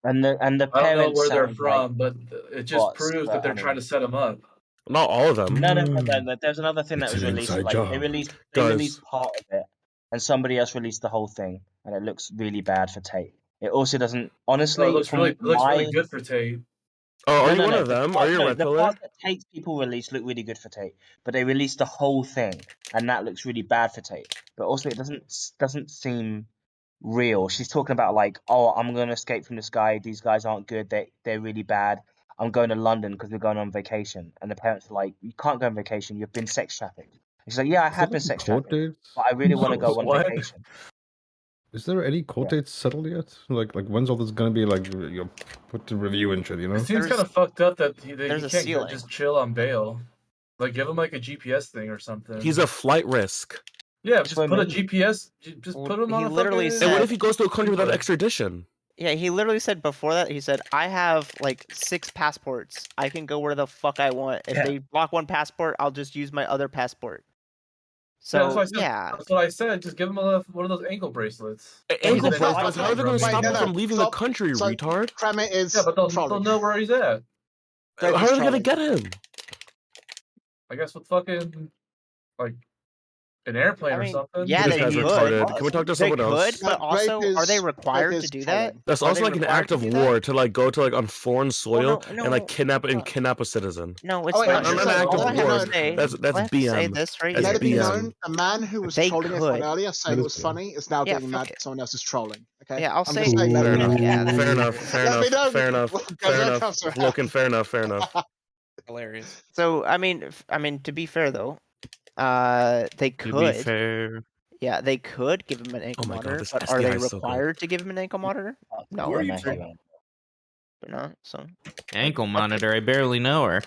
And the I don't know parents where they're sound from, like but it just bots, proves but that they're I trying mean, to set them up. Not all of them. no. There's another thing that It's was an released. inside Like job. they Guys. released part of it, and somebody else released the whole thing, and it looks really bad for Tate. It also doesn't. No, Honestly, it looks from really good for Tate. Oh, are you no, one no. of The them? Are part, you a no, red the pillar? parts that Tate's people released look really good for Tate, but they released the whole thing, and that looks really bad for Tate. But also, it doesn't seem real. She's talking about like, oh, I'm gonna escape from this guy. These guys aren't good. They're really bad. I'm going to London because we're going on vacation. And the parents are like, you can't go on vacation. You've been sex trafficked. And she's like, yeah, I have been sex Court trafficked, dates? but I really want to go on What? vacation. Is there any court dates settled yet? Like when's all this gonna be like put to review and shit? You know? It seems There's- kind of fucked up that he there's a can't ceiling. just chill on bail. Like, give him like a GPS thing or something. He's a flight risk. Yeah, That's just what I put a mean. GPS. Just Well, put him on he a literally fucking. And what said- if he goes to a country without extradition? Yeah, he literally said before that, he said, I have like 6 passports. I can go where the fuck I want. If Yeah. they block one passport, I'll just use my other passport. Yeah, that's So, what I said. yeah. That's what I said. Just give him one of those ankle bracelets. Ankle Then- bracelets? How are they going to Wait, stop no, him no, from leaving stop. the country, So, retard? Kremet is Yeah, but they'll trolling. know where he's at. Dave How is are they going to trolling. get him? I guess with fucking like an airplane I or mean, something. yeah, This they guy's could. retarded. Can we talk to They someone could, else? but also, are they required Grape to is do that? trolling. That's Are also they like an required act to of do that? war to like go to like on foreign soil no, and like no. kidnap a citizen. No, it's Oh, wait, not. I'm Not just an saying, act let of it be war. known. That's Let's say BM. this right That's Let it be BM. known, the man who was They trolling everyone could. earlier, saying That it is was cool. funny, is now Yeah, getting fuck mad it. that someone else is trolling. Okay? Yeah, I'll I'm say just saying, let it Fair be enough. known. yeah. Fair enough. Fair Let me enough. know. Fair enough. Go Fair ahead, enough. Counselor. Loken, fair enough. Fair enough. Hilarious. So, I mean, to be fair though, they To be could. fair, Yeah, they could give him an ankle Oh my god, monitor, this but are they SDI is so good. required to give him an ankle monitor? No, Who are you Thank talking you. about? they're not. So, ankle monitor. I barely know her.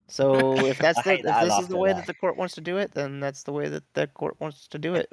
so if that's I the hate if that. I this is laughed the at way that. that the court wants to do it, then that's the way that the court wants to do it.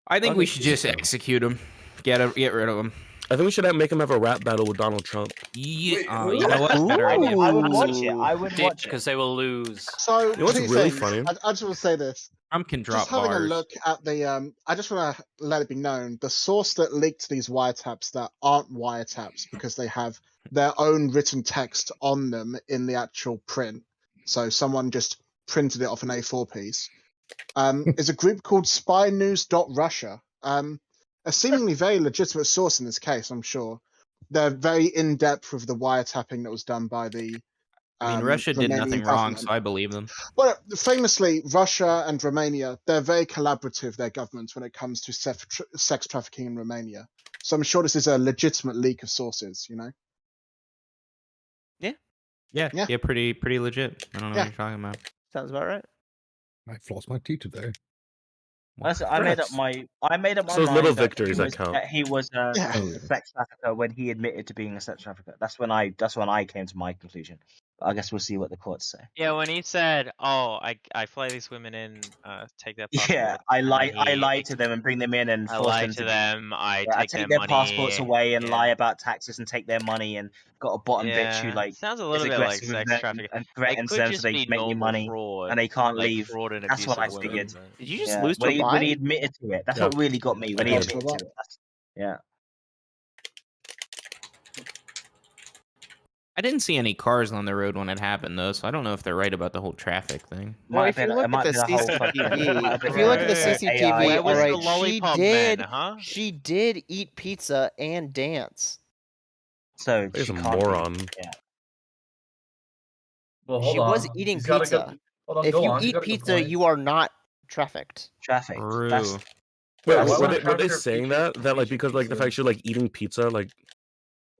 I think we should just execute him. Get rid of him. I think we should make him have a rap battle with Donald Trump. Yeah. You know what? Better I idea. would watch it. I would watch it. because they will lose. So, You know what's two really things. funny? I just want to say this. Trump can drop Just having bars. a look at the, I just want to let it be known, the source that leaked these wiretaps that aren't wiretaps because they have their own written text on them in the actual print. So someone just printed it off an A4 piece. Is a group called SpyNews.Russia. A seemingly very legitimate source in this case, I'm sure. They're very in depth with the wiretapping that was done by the. I mean, Russia did Romanian nothing wrong, government. so I believe them. Well, famously, Russia and Romania, they're very collaborative, their governments, when it comes to sex trafficking in Romania. So I'm sure this is a legitimate leak of sources, you know? Yeah, pretty legit. I don't know Yeah. what you're talking about. Sounds about right. I flossed my teeth today. Honestly, I made up my So it's mind little that victories he that was, count. that he was a Yeah. Oh, yeah. sex trafficker when he admitted to being a sex trafficker. That's when I came to my conclusion. I guess we'll see what the courts say. Yeah, when he said, "Oh, I fly these women in, take their passports," Yeah, I and lie. then I he lie to them and bring them in and I force lie them to to. them. I Yeah, I take take their their passports money. away and lie Yeah. about taxes and take their money and got a bottom bitch who Yeah, like sounds a is little bit like aggressive with sex them trafficking. and It threatens could them so just they be can make you normal money fraud, and they can't like leave. fraud and That's abuse what I of women. figured. But... Did you just Yeah, lose to a when bot? he admitted to it, that's Yeah, what really got me. When I he did. admitted to it, yeah. I didn't see any cars on the road when it happened though, so I don't know if they're right about the whole traffic thing. Well, Might if have you been, look it at might the be the whole CCTV, if you look at the CCTV, Where all was right, the lollipop man, huh? she did eat pizza and dance. So He's she a can't be. moron. Yeah. Well, hold She was on. eating He's got a pizza. good. Hold on, If go you on. You eat got a good pizza, point. you are not trafficked. Traffic. That's True. Wait, Yeah, why were would they, a were they trafficker saying eat that like eat because like the pizza? fact you're like eating pizza like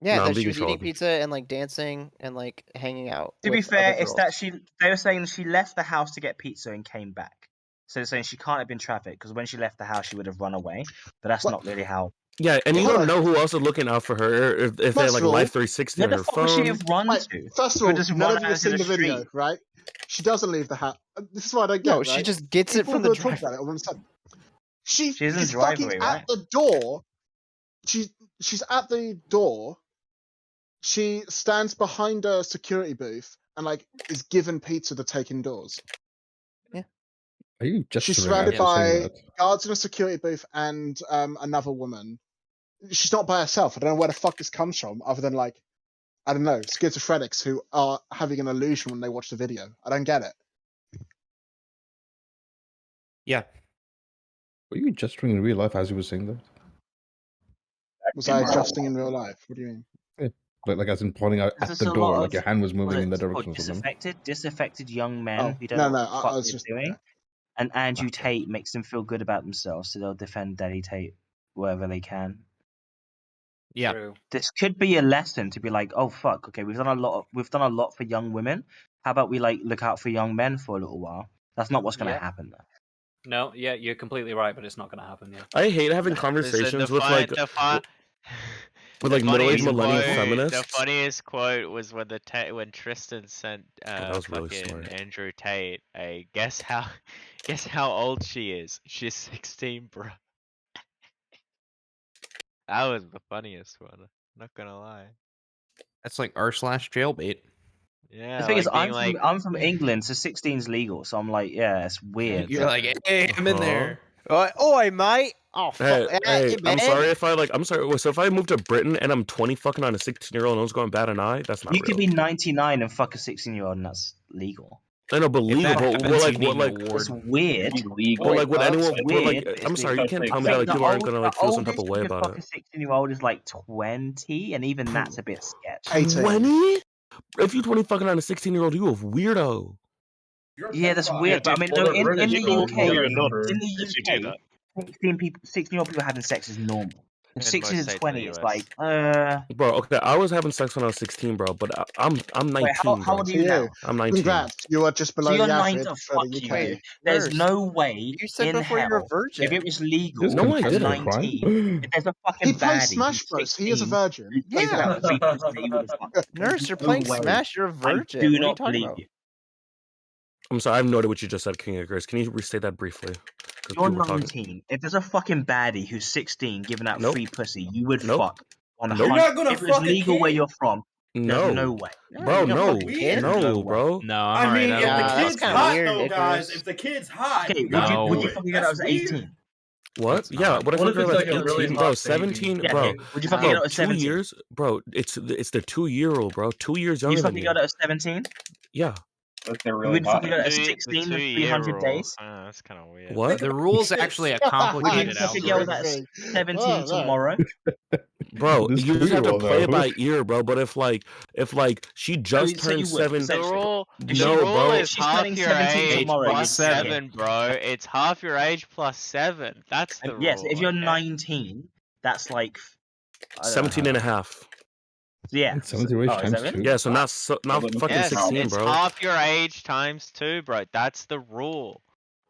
Yeah, no, I'm that she being was eating trolled. pizza and like dancing and like hanging out. To be with fair, other it's that girls. they were saying she left the house to get pizza and came back. So they're saying she can't have been trafficked because when she left the house, she would have run away. But that's not really how. Yeah, and you Hold don't on. know who else is looking out for her if they have First like of all, Live 360 Where on the her fuck would she phone. have run Wait, to? first of She would all, just none run of you out have into seen the the video, street. right? She doesn't leave the house. This is what I don't get, No, right? she just gets it People from are the gonna talk driver. about it all of a sudden. She She's in the is fucking driveway, at right? the door. She's at the door. She stands behind a security booth and like is given pizza to take indoors. Are you She's gesturing surrounded as you're saying by that? guards in a security booth and another woman. She's not by herself. I don't know where the fuck this comes from, other than like, I don't know, schizophrenics who are having an illusion when they watch the video. I don't get it. Yeah. Were you gesturing in real life as you were saying that? Was I adjusting in real life? What do you mean? Yeah. Like as in pointing out There's at just the a door, lot like of your hand was moving in that called direction or something. disaffected young men Oh, who don't no, know no, what the I fuck was they're just doing. yeah. And Andrew Okay. Tate makes them feel good about themselves, so they'll defend Daddy Tate wherever they can. Yeah. True. This could be a lesson to be like, oh fuck, okay, we've done a lot for young women. How about we like look out for young men for a little while? That's not what's gonna Yeah. happen though. No, yeah, you're completely right, but it's not going to happen. Yeah. I hate having Listen, conversations with like the middle-aged funniest millennial quote, feminists. The funniest quote was when when Tristan sent that was really fucking smart. Andrew Tate a guess how old she is. She's 16, bro. That was the funniest one. I'm not gonna lie. That's like r/jailbait. Yeah, The thing is, being like, I'm from England, so 16's legal. So I'm like, yeah, it's weird. You're like, hey, I'm in there. Oi, mate! Oh, Hey, fuck. hey, I'm man. sorry if I like. I'm sorry. So if I moved to Britain and I'm 20 fucking on a 16-year-old and I was going bad an eye, that's not You real. could be 99 and fuck a 16-year-old, and that's legal. I know, but If legal. that But happens, what, like, you need what, an like, award. It's weird. but like, would anyone? It's But like, weird. I'm sorry, you can't tell me I that think like people aren't gonna like the feel some type oldest of way you could about fuck it. a 16-year-old is like 20, and even that's a bit sketch. 20? If you're 20 fucking on a 16-year-old, you a weirdo. Yeah, that's weird. But I mean, Well, no, they're British, in the so UK, you're a in number the if you do UK, that. 16-year-old people having sex is normal. in 16 most to states in 20, the it's US. like, Bro, okay, I was having sex when I was 16, bro, but I'm 19, wait, how bro. old are To you now? you. I'm 19. Congrats, you are just So below you're the 9. average Oh, for fuck the you, UK. dude. There's Nurse, no way you said in before you were a hell, virgin. if it was legal, Just No, I at confess didn't. your crime. 19, if there's a He fucking plays baddie Smash who's Bros. He is a 16 virgin. who's thinking Yeah. about free pussy that you would have fucked, Nurse, there's you're no playing way. Smash. You're a I virgin. do What are you not talking believe about? you. I'm sorry, I have no idea what you just said, King of Grace. Can you restate that briefly? 'Cause You're people were talking. 19. If there's a fucking baddie who's 16 giving out Nope. free pussy, you would Nope. fuck. Nope. 100. You're not gonna If it was fuck a legal where kid? you're from, there's No. no way. Bro, you don't no. fuck a kid? There's no No, way. bro. No, I'm I alright. mean, I if don't the think that's kid's kinda hot, weird, though, guys. Icarus. If the kid's hot, Okay, you would you gotta do fuck it. a girl that That's was weird. 18? What? That's Yeah, not. what if What a if girl it's that's like a really 18, hot bro, baby? 17, Yeah, bro, okay. Would you fuck a girl bro, that was 2 17? years, bro, it's the 2-year-old, bro, 2 years You younger fuck than a girl you. that was 17? Yeah. If they're You really wouldn't fuck hot. a girl that was The 16 with 2-year 300 rule. days? That's kind of weird. What? The rule's actually a Would you complicated fuck a girl that's algorithm. 17 tomorrow? Bro, This you just have to 2-year-old play it now. by ear, bro. But if she just So you turned would, 7, The essentially. rule, If the she- no, rule bro. is she's half turning your 17 age tomorrow, plus you'd suck it. 7, bro. It's half your age plus 7. That's the rule. Yes, if you're okay? 19, that's like I don't know 17 and a how. half. Yeah. It's 70 wage Oh, is times that really? 2. Yeah, so not fucking Yes, 16, it's bro. half your age times 2, bro. That's the rule.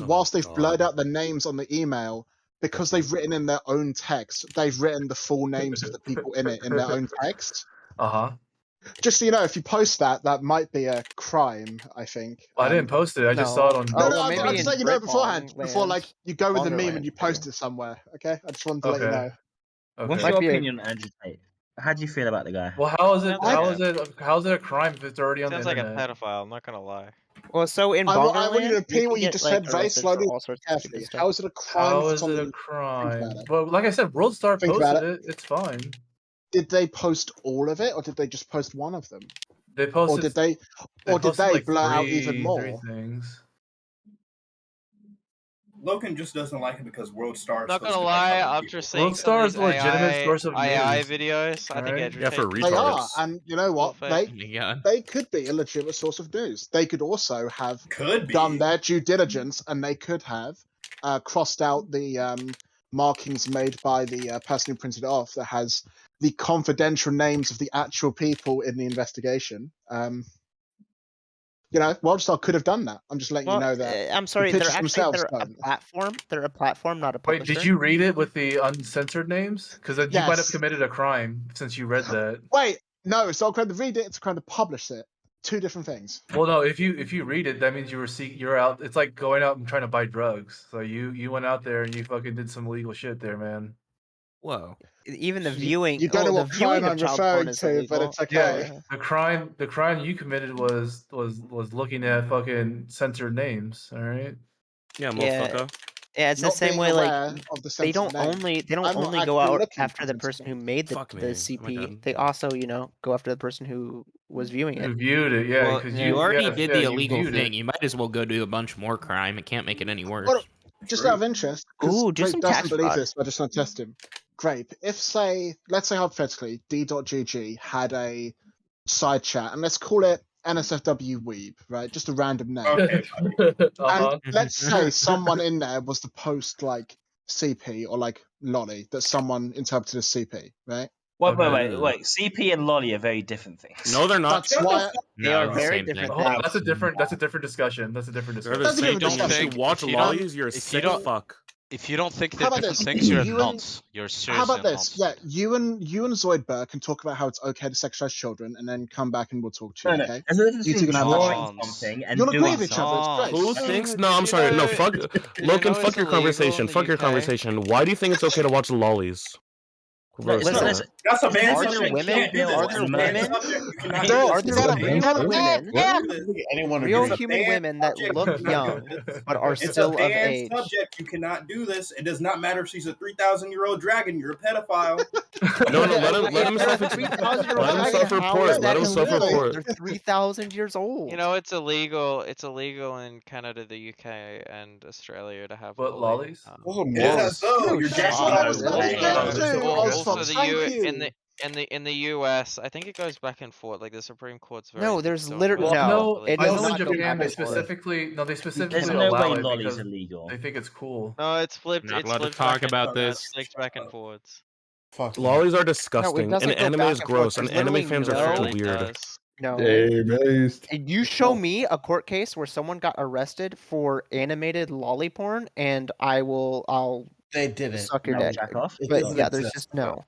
whilst they've blurred God. out the names on the email, because they've written in their own text, they've written the full names of the people in it in their own text. Uh huh. Just so you know, if you post that, that might be a crime. I think. I didn't post it. I just saw it on. No, well, I'm maybe just in letting you know beforehand, Britbong before like land, you go with the meme Bonderland, and you maybe. post it somewhere. Okay, I just wanted to let you know. What's Might your be a- opinion on Andrew Tate? How do you feel about the guy? Well, how is it? Sounds like How is it a crime if it's already on Sounds the like a internet? pedophile. I'm not gonna lie. Well, so in I want you Bonderland, to repeat what you get just like said very arrested slowly, for all sorts of stupid carefully. stuff. How is it a crime? How if it's is on it the a Think crime? about it. Well, like I said, World Star Think about posted it. It's fine. Did they post all of it, or did they just post one of them? They Or posted. did they posted like blur out even three more? things. Logan just doesn't like it because World Star. Not gonna lie, after seeing World some Star of is these a legitimate source of AI news. videos, I think Alright? Andrew Yeah, for Tate They are, retards. and you know what? fake. They could be a legitimate source of news. They could also have Could be. done their due diligence, and they could have crossed out the markings made by the person who printed it off that has the confidential names of the actual people in the investigation. You know, Worldstar could have done that. I'm just letting you know that. I'm sorry, the they're pictures actually themselves a don't. platform. They're a platform, not a Wait, publisher. did you read it with the uncensored names? Because you might have Yes. committed a crime since you read that. Wait, no, it's not crime to read it, it's crime to publish it. Two different things. Well, no, if you read it, that means you're out. It's like going out and trying to buy drugs. So you went out there and you fucking did some illegal shit there, man. Whoa. Even the viewing. You don't know the what crime viewing of I'm child porn referring is to, but illegal. it's okay. Yeah, the crime you committed was looking at fucking censored names. All right. Yeah, Yeah. motherfucker. Yeah, it's the Not same being way. aware Like of the they censored don't name. only I'm not go actively out looking after for the censored person who names. made the Fuck me. Oh my CP. God. They also go after the person who was viewing it. Who viewed it? Yeah, Well, because you already did the you illegal viewed thing. it. You might as well go do a bunch more crime. It can't make it any worse. Well, just out of interest, because Ooh, do Grape some doesn't tax believe fraud. this, but I just want to test him. Grape, if let's say hypothetically, D.GG had a side chat, and let's call it NSFW Weeb, right? Just a random name. Okay. And let's say someone in there was to post like CP or like Lolly that someone interpreted as CP, right? Wait. CP and Lolly are very different things. No, they're not. That's why. They are very different Hold on, things. that's a different discussion. That's a different They're discussion. the same thing. If you discussion. watch if you don't- lollies, you're a if you sick don't- fuck. If you don't think How they're about different this? things, you're a You and- nonce. You're How seriously about a this? nonce. Yeah, you and Zoidberg can talk about how it's okay to sexualize children, and then come back and we'll talk to you. No. Okay? There's a difference You two between can have that drawing chat. something and You'll agree doing with each other. It's great. Who Nonce. thinks? Did No, I'm you sorry. No, know- fuck. did you Logan, know fuck it's your illegal in conversation. the Fuck your UK? conversation. Why do you think it's okay to watch lollies? No, it's not. Listen, That's a banned are there subject. women? You can't do this. Are That's there a banned women? subject. You cannot Dog, do Are this. there you gotta- real women? Anyone Real agree? human banned women that subject. look You cannot young but are It's a still of banned age. subject. You cannot do this. It does not matter if she's a 3,000-year-old dragon. You're a pedophile. No, let him If they're a self 3,000-year-old let him dragon, how self-report. is Let that him illegal? self-report. They're 3,000 years old. You know, it's illegal. It's illegal in Canada, the UK, and Australia to have What, lolly. lollies? It is as though you're That's jacking what I off. was letting you get to. Also, Osfox, the thank you. in the US, I think it goes back and forth. Like the Supreme Court's very. No, there's don't literally really no. really It I does know in not go Japan back they and forth. There's no allow way it lolly's because illegal. they think it's cool. No, it's flipped. Not It's allowed to flipped talk back about and this. It's flipped back and forwards. Fuck. Lollies are No, it disgusting, doesn't and go anime back is and forth. gross, and There's anime literally fans It are no. freaking weird. does. No. Day-based. Can you show me a court case where someone got arrested for animated lolly porn, and I'll They did it. suck your That would dick. jack off? It But doesn't yeah, there's exist. just no.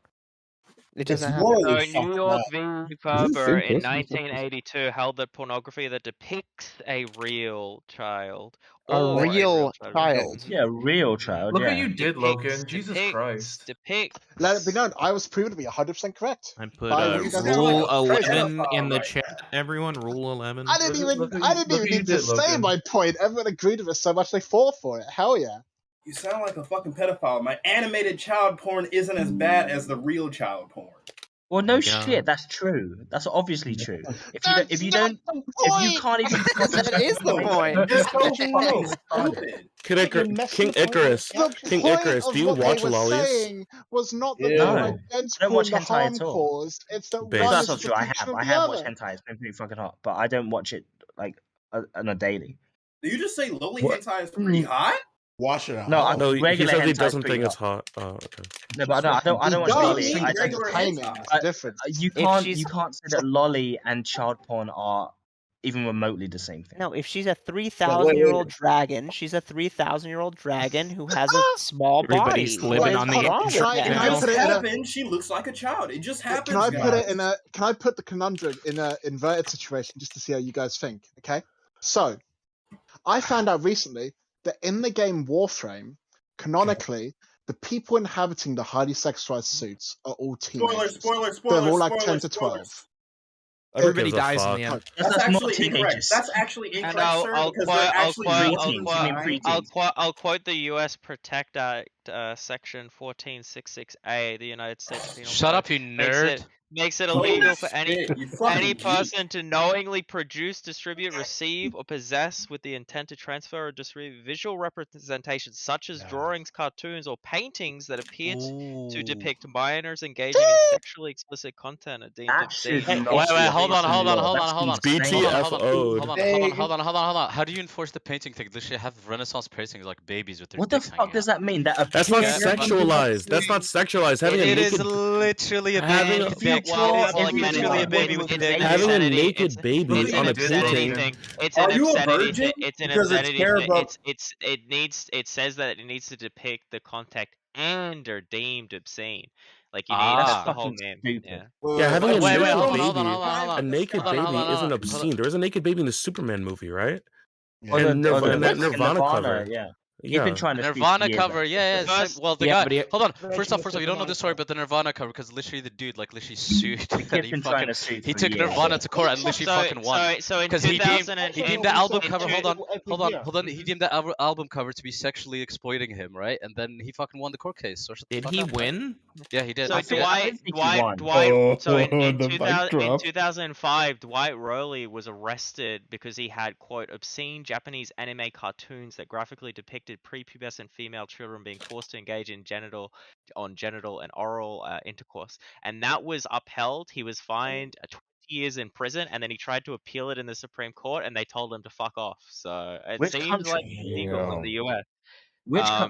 It It's doesn't happen. morally So fucked New York up. v. Is this Farber same in person? 1982 held that pornography that depicts a real child A or real child. child. Yeah, real child. Look yeah. what you did, Logan. Jesus Christ. Depicts. Let it be known, I was proven to be 100% correct. I put By what you guys are Rule talking about. Crazy. 11 in the chat, everyone. Rule 11. I didn't even Look what you need to did, say Logan. my point. Everyone agreed with us so much they fought for it. Hell yeah. You sound like a fucking pedophile. My animated child porn isn't as bad as the real child porn. Well, no Yeah. shit. That's true. That's obviously true. If you That's don't, not the if you can't even, That is the point. It's so No. stupid. King Icarus. The King point Icarus, of do you what watch they were lollies? saying was not that No. they were I don't identical watch in the hentai harm at all. caused. It's that Based. one that's is not the true. I depiction have. of I the have other. watched hentai. It's been pretty fucking hot, but I don't watch it like on a daily. Did you just say lowly What? hentai is pretty hot? Wash it out. No, I- No, he regular says he hentai is doesn't pretty think it's hot. hot. Oh, okay. No, but I don't He watch does. lolly. It's I regular entertaining. hentai. It's different. You If can't she's- you can't say that lolly and child porn are even remotely the same thing. No, if she's a 3,000-year-old dragon, she's a 3,000-year-old dragon who has a small Everybody's body. living What on is the wrong with Can I that? put it in a? Happens. She looks like a child. It just happens. Can I put it guys. in a? Can I put the conundrum in a inverted situation just to see how you guys think? Okay. So, I found out recently that in the game Warframe, canonically, the people inhabiting the highly sexualized suits are all teenagers. They're all like 10 to 12. Everybody dies in the end. That's actually incorrect. That's actually And incorrect, I'll, sir, I'll because quote, they're I'll actually quote, real I'll teens. quote, Alright? I'll quote the U.S. Protect Act, Section 1466A, the United States Penal Shut Code. up, you nerd. Makes it Holy illegal for any shit, you fucking geek. person to knowingly produce, distribute, receive, or possess with the intent to transfer or distribute visual representations such as drawings, cartoons, or paintings that appear to depict minors engaging in sexually explicit content are deemed That obscene. should not Wait, be hold on. Hold on. How do you enforce the painting thing? They should have Renaissance paintings like babies with their What the dicks fuck does that mean? That That's not appears- sexualized. That's not sexualized. Having a It naked, is literally a having baby a- with a dick. Well, It's literally a baby with a dick. having a naked baby It's on an a obscenity painting. thing. It's Are an you a obscenity virgin? thing. It's an Because it's obscenity care thing. about- It says that it needs to depict the content and are deemed obscene. Like you Ah. need That's the whole fucking name. stupid. Yeah. Yeah, having a Wait, naked hold on, baby, hold on. a naked Hold on, baby hold on, isn't hold on. obscene. There was a naked baby in the Superman movie, right? Or And, the- or the- and that like, Nirvana cover. yeah. He's Yeah. been trying to speak Nirvana for years, cover, actually. yeah. First- Well, the Yeah, guy. but he- Hold on. Reg, First off, you don't know the story, but the Nirvana cover, because literally the dude, like, literally sued. The and kid's he been trying fucking, to sue he for took years. Nirvana to court and literally fucking won. So in Because he 2000 and deemed the album in cover. two- Hold on. He deemed the album cover to be sexually exploiting him, right? And then he fucking won the court case. So shut the Did fuck he up, man. win? Yeah, he did. So think he won. So in The mic drop. 2005, Dwight Rowley was arrested because he had, quote, obscene Japanese anime cartoons that graphically depicted prepubescent female children being forced to engage in genital and oral intercourse. And that was upheld. He was fined 20 years in prison, and then he tried to appeal it in the Supreme Court, and they told him to fuck off. So it Which seems country? like it's legal in the US.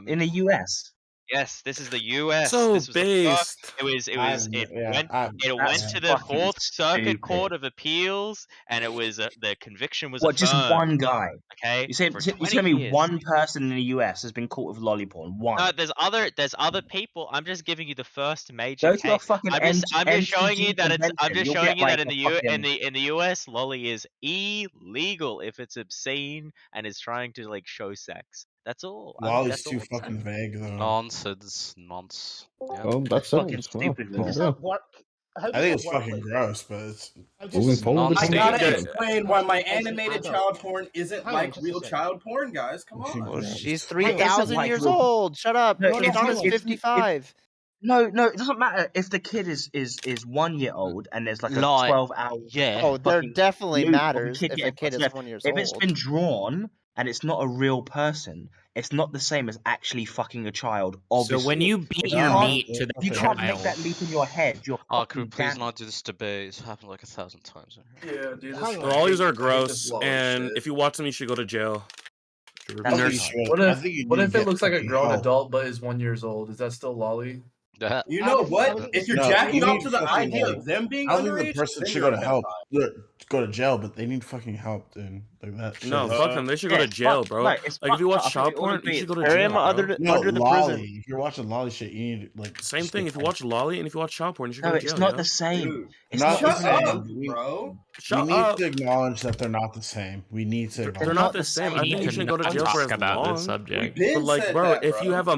In the US? Yes, this is the U.S. So this was based. it went That's to the fucking Fourth Circuit stupid. Court of Appeals, and it was the conviction was What, just affirmed. one guy? Okay, You for tell 20 me years. one person in the US has been caught with lolly porn? One. No, there's other people. I'm just giving you the first major Go to a case. fucking I'm just showing you NTG that I'm convention. just You'll showing get, you that like, in a the fucking- in the US, lolly is illegal if it's obscene and is trying to like show sex. That's all. Lolly's that's too all I'm fucking saying. vague, though. Nonsense. Yeah. Oh, that fucking sounds well. stupid. I think it's fucking gross, but it's Moving forward, I it's gotta not- explain why my animated child porn isn't Hang on like just a real second. child porn, guys. Come on. Well, she's It 3,000 isn't like years real- old. Shut up. No, Tristana's 55. No, it doesn't matter if the kid is 1 year old and there's like a Lie. 12-hour. Yeah. Oh, there fucking definitely loop of matters if a getting kid is fucked. 1 year If old. it's been drawn and it's not a real person, it's not the same as actually fucking a child. Obviously, So when you beat If your can't- meat to the if you can't make that child, leap in your head, you're Oh, fucking could we please damned. not do this debate? It's happened like 1,000 times. Yeah, dude. Lollies are gross, and if you watch them, you should go to jail. What I if, think you what need if to it get looks like a fucking grown help. adult but is 1 year old? Is that still lolly? You know what? If you're No, jacking you off need to the fucking, idea like- of them being I don't think underage, the person then should you're go a to help. pedophile. Go to jail, but they need fucking help, dude. Like that shit. No, fuck them. They should go to jail, bro. Like if you watch child porn, you should go to jail. No, under the lolly. prison. If you're watching lolly shit, you need like Same thing. If you watch lolly and if you watch child porn, you should No, go to it's jail. not yo. the same. It's not not the the same. same. bro. We need to acknowledge that they're not the same. We need to. They're not the same. I think you should go to jail for as long. But like, bro, if you have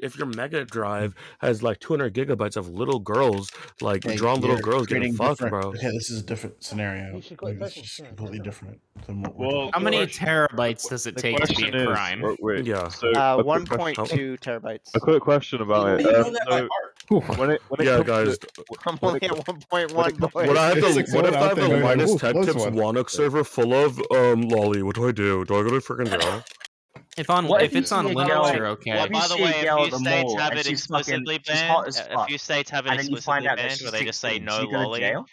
if your Mega Drive has like 200 gigabytes of little girls, like Hey, drawn little you're girls getting creating fucked, different- bro. Okay, this is a different scenario. Like, it's just completely different than what we're How talking many about. terabytes does it take to be a crime? Yeah. So a quick question- 1.2 terabytes. A quick question about it. When it Yeah, comes guys. to, I'm only at 1.1, boys. What I have It's the like what if someone I have out the there going, Linus "Ooh, Tech close Tips one." Wannock server full of lolly? What do I do? Do I go to freaking jail? If it's on Linux, you're okay. Well, by the way, a girl a at the few states mall have and it she's fucking- explicitly she's hot banned. as A fuck, few states have it and then you find explicitly out that banned she's where they just say 16, no so you go to lolly. jail?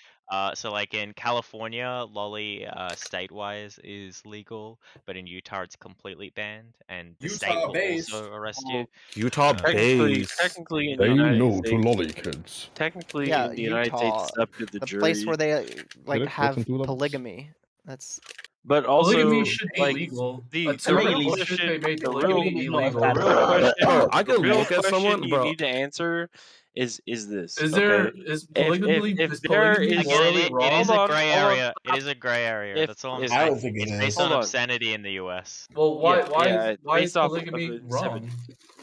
So like in California, lolly state-wise is legal, but in Utah it's completely banned, and the state will Utah-based. also arrest you. Utah based. Technically, in the They United know to States, lolly kids. technically Yeah, in the United States, Utah, it's up to the jury. place where they like Get it? have Listen to them. polygamy. That's But Polygamy also, should be like legal. the Too many real bullshit they question, made the polygamy real illegal. question, Bro, I the can real look at question someone, you bro. need to answer is this, Is okay? If there polygamy is, Again, it hold is a on, gray hold on, area. It is a gray area. That's all I'm if I saying. don't think it It's is. based hold on on, obscenity in the U.S. Well, yeah, it's why is based off of polygamy seven. wrong?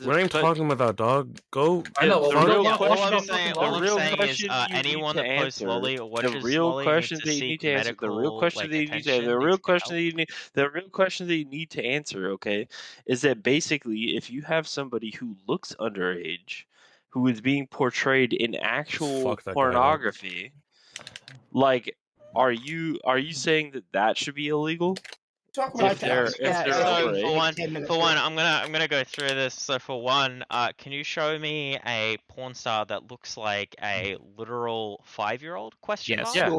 We ain't But talking about that, dog. Go. I know. the Well, we don't real want to talk about question, fucking the All I'm laws. real saying is question you need anyone to that posts answer, lolly or the watches real lolly needs question to that you need seek to answer, the real medical question that you need to, the attention, real needs to get question help. that you need, the real question that you need to answer, okay, is that basically if you have somebody who looks underage, who is being portrayed in actual fuck that guy up. pornography, like, are you saying that that should be illegal? If they're Yeah, so overage? for one, I'm gonna go through this. So for one, can you show me a porn star that looks like a literal 5-year-old? Question mark. Yeah.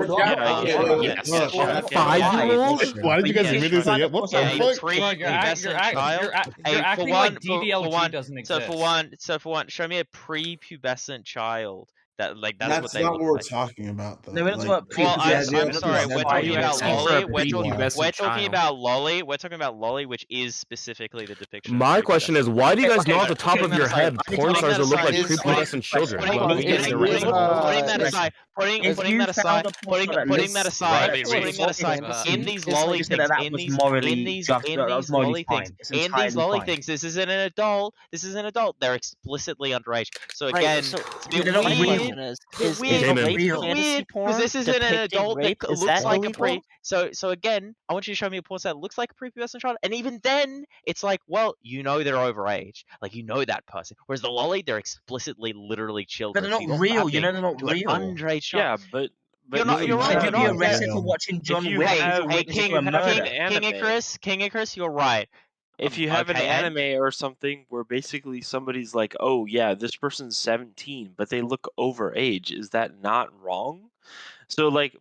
Yes. 5-year-old? Why did you guys immediately say yeah? What the Yeah, fuck? prepubescent child. you're For acting one, like DDLG doesn't exist. so for one, show me a prepubescent child that like that's what That's they not look what we're like. talking about, though. No, we're not talking about Well, prepubescent. I'm sorry. We're talking about lolly. We're prepubescent talking child. about lolly. We're talking about lolly, which is specifically the depiction. of My question is, why do you guys know off the top of your head porn Putting stars that that look aside, like prepubescent children? putting that aside, putting that aside, in these lolly things, in these lolly things, this isn't an adult. This is an adult. They're explicitly underage. So Right, again, so it's a bit they're not weird. real. Is It's rape fantasy weird porn because this isn't an depicting adult rape? that Is looks that like illegal? So again, I want you to show me a porn star that looks like a prepubescent child, and even then, it's like, well, you know they're overage, like you know that person. Whereas the lolly, they're explicitly, literally children. But they're So not you're real. You know mapping they're not to an real. underage child. Yeah, but You're not. You're right. If You're you'd be not. arrested for watching John if you Wick, have, you're witnessing King a murder. King Icarus, you're right. If you have an okay, Ed? anime or something where basically somebody's like, oh yeah, this person's 17, but they look overage, is that not wrong? So like,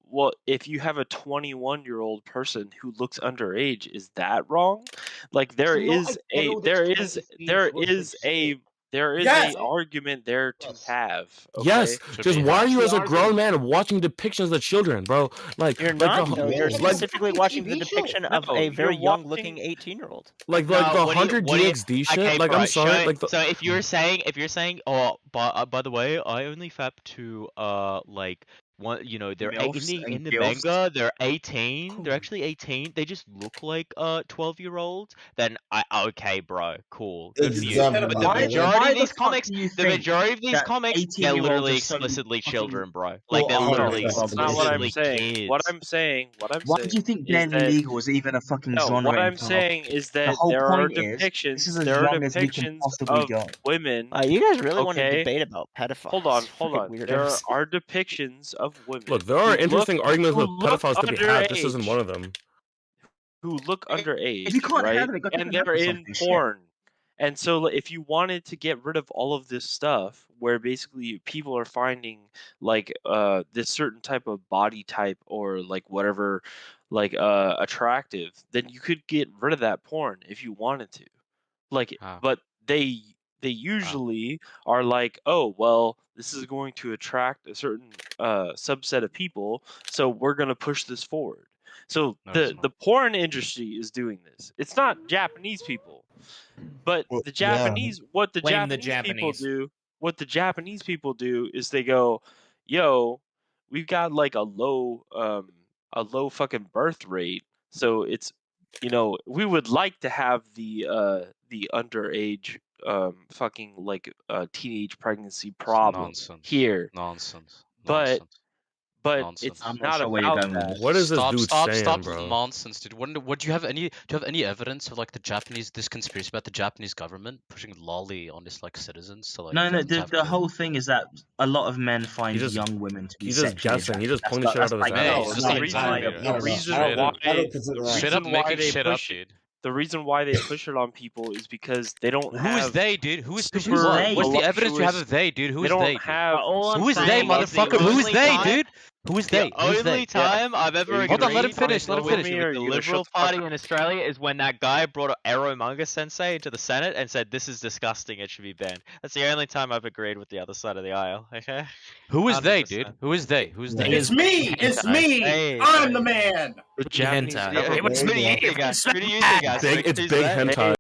well, if you have a 21-year-old person who looks underage, is that wrong? Like there is a argument there to have. Okay? Yes, just why are you as a grown man watching depictions of children, bro? Like, You're like not, though. You're like, specifically watching the depiction of a very young-looking 18-year-old. like the 100 DXD shit. Okay, Like, bro, I'm sorry. show- Like, the, so if you're saying, oh, by the way, I only fap to like one, they're Milfs in and the gilfs. manga, they're 18. They're actually 18. They just look like 12-year-olds. Then okay, bro, cool, good for you. Exactly. But the Why- majority of these fuck comics, do you the think majority of these that comics, they're 18-year-olds literally are so explicitly fucking children, bro. Like they're brought up? literally That's not what I'm explicitly saying. kids. What I'm saying Why do you think is Barely that Legal is even a fucking no. genre What in I'm porn? saying is The that whole there are point is this is as there are young as we can depictions possibly of go. women. You guys really want to Okay? debate about pedophiles? Hold on. Fucking There weirdos. are depictions of women. look, there are who interesting look, arguments who with look pedophiles to be had. This isn't underage. one of them. Who look underage, If you can't right? handle it, go take And a nap they're or in something. Shit. porn. And so if you wanted to get rid of all of this stuff where basically people are finding like this certain type of body type or like whatever like attractive, then you could get rid of that porn if you wanted to. Like but they usually are like, "Oh, well, this is going to attract a certain subset of people, so we're going to push this forward." So the porn industry is doing this. It's not Japanese people. But the Japanese what the Blame the Japanese people do is they go, "Yo, we've got like a low fucking birth rate. So it's we would like to have the underage fucking like teenage pregnancy problem here. Nonsense. But Nonsense. it's I'm not not sure where you're about going with that. this. What is this Stop, dude stop, saying, stop bro? nonsense, dude. Do you have any evidence of like this conspiracy about the Japanese government pushing lolly on its like citizens to like No, get them to have the whole thing is that a lot of men find just- young women to be he's just sexually guessing. He attractive. just pulling the shit out of his No, ass. just like the reason why they push it on people is because they don't Who have is they, dude? Who is super what? What's the evidence you have voluptuous- of they, dude? Who they is don't they? Dude? have Who is they, motherfucker? Who is they, dude? Who is they? The Who is only they? time I've ever Hold on, let him agreed finish. Let him with finish. the Liberal Party in Australia is when that guy brought Eromanga Sensei into the Senate and said this is disgusting, it should be banned. That's the only time I've agreed with the other side of the aisle. Okay. Who is they, 100%. dude? Who is they? Who's they? It's me. It's me. Hey, I'm the man. Big hentai. Who do you think, guys? Who do you think, guys? It's big Speak to hentai.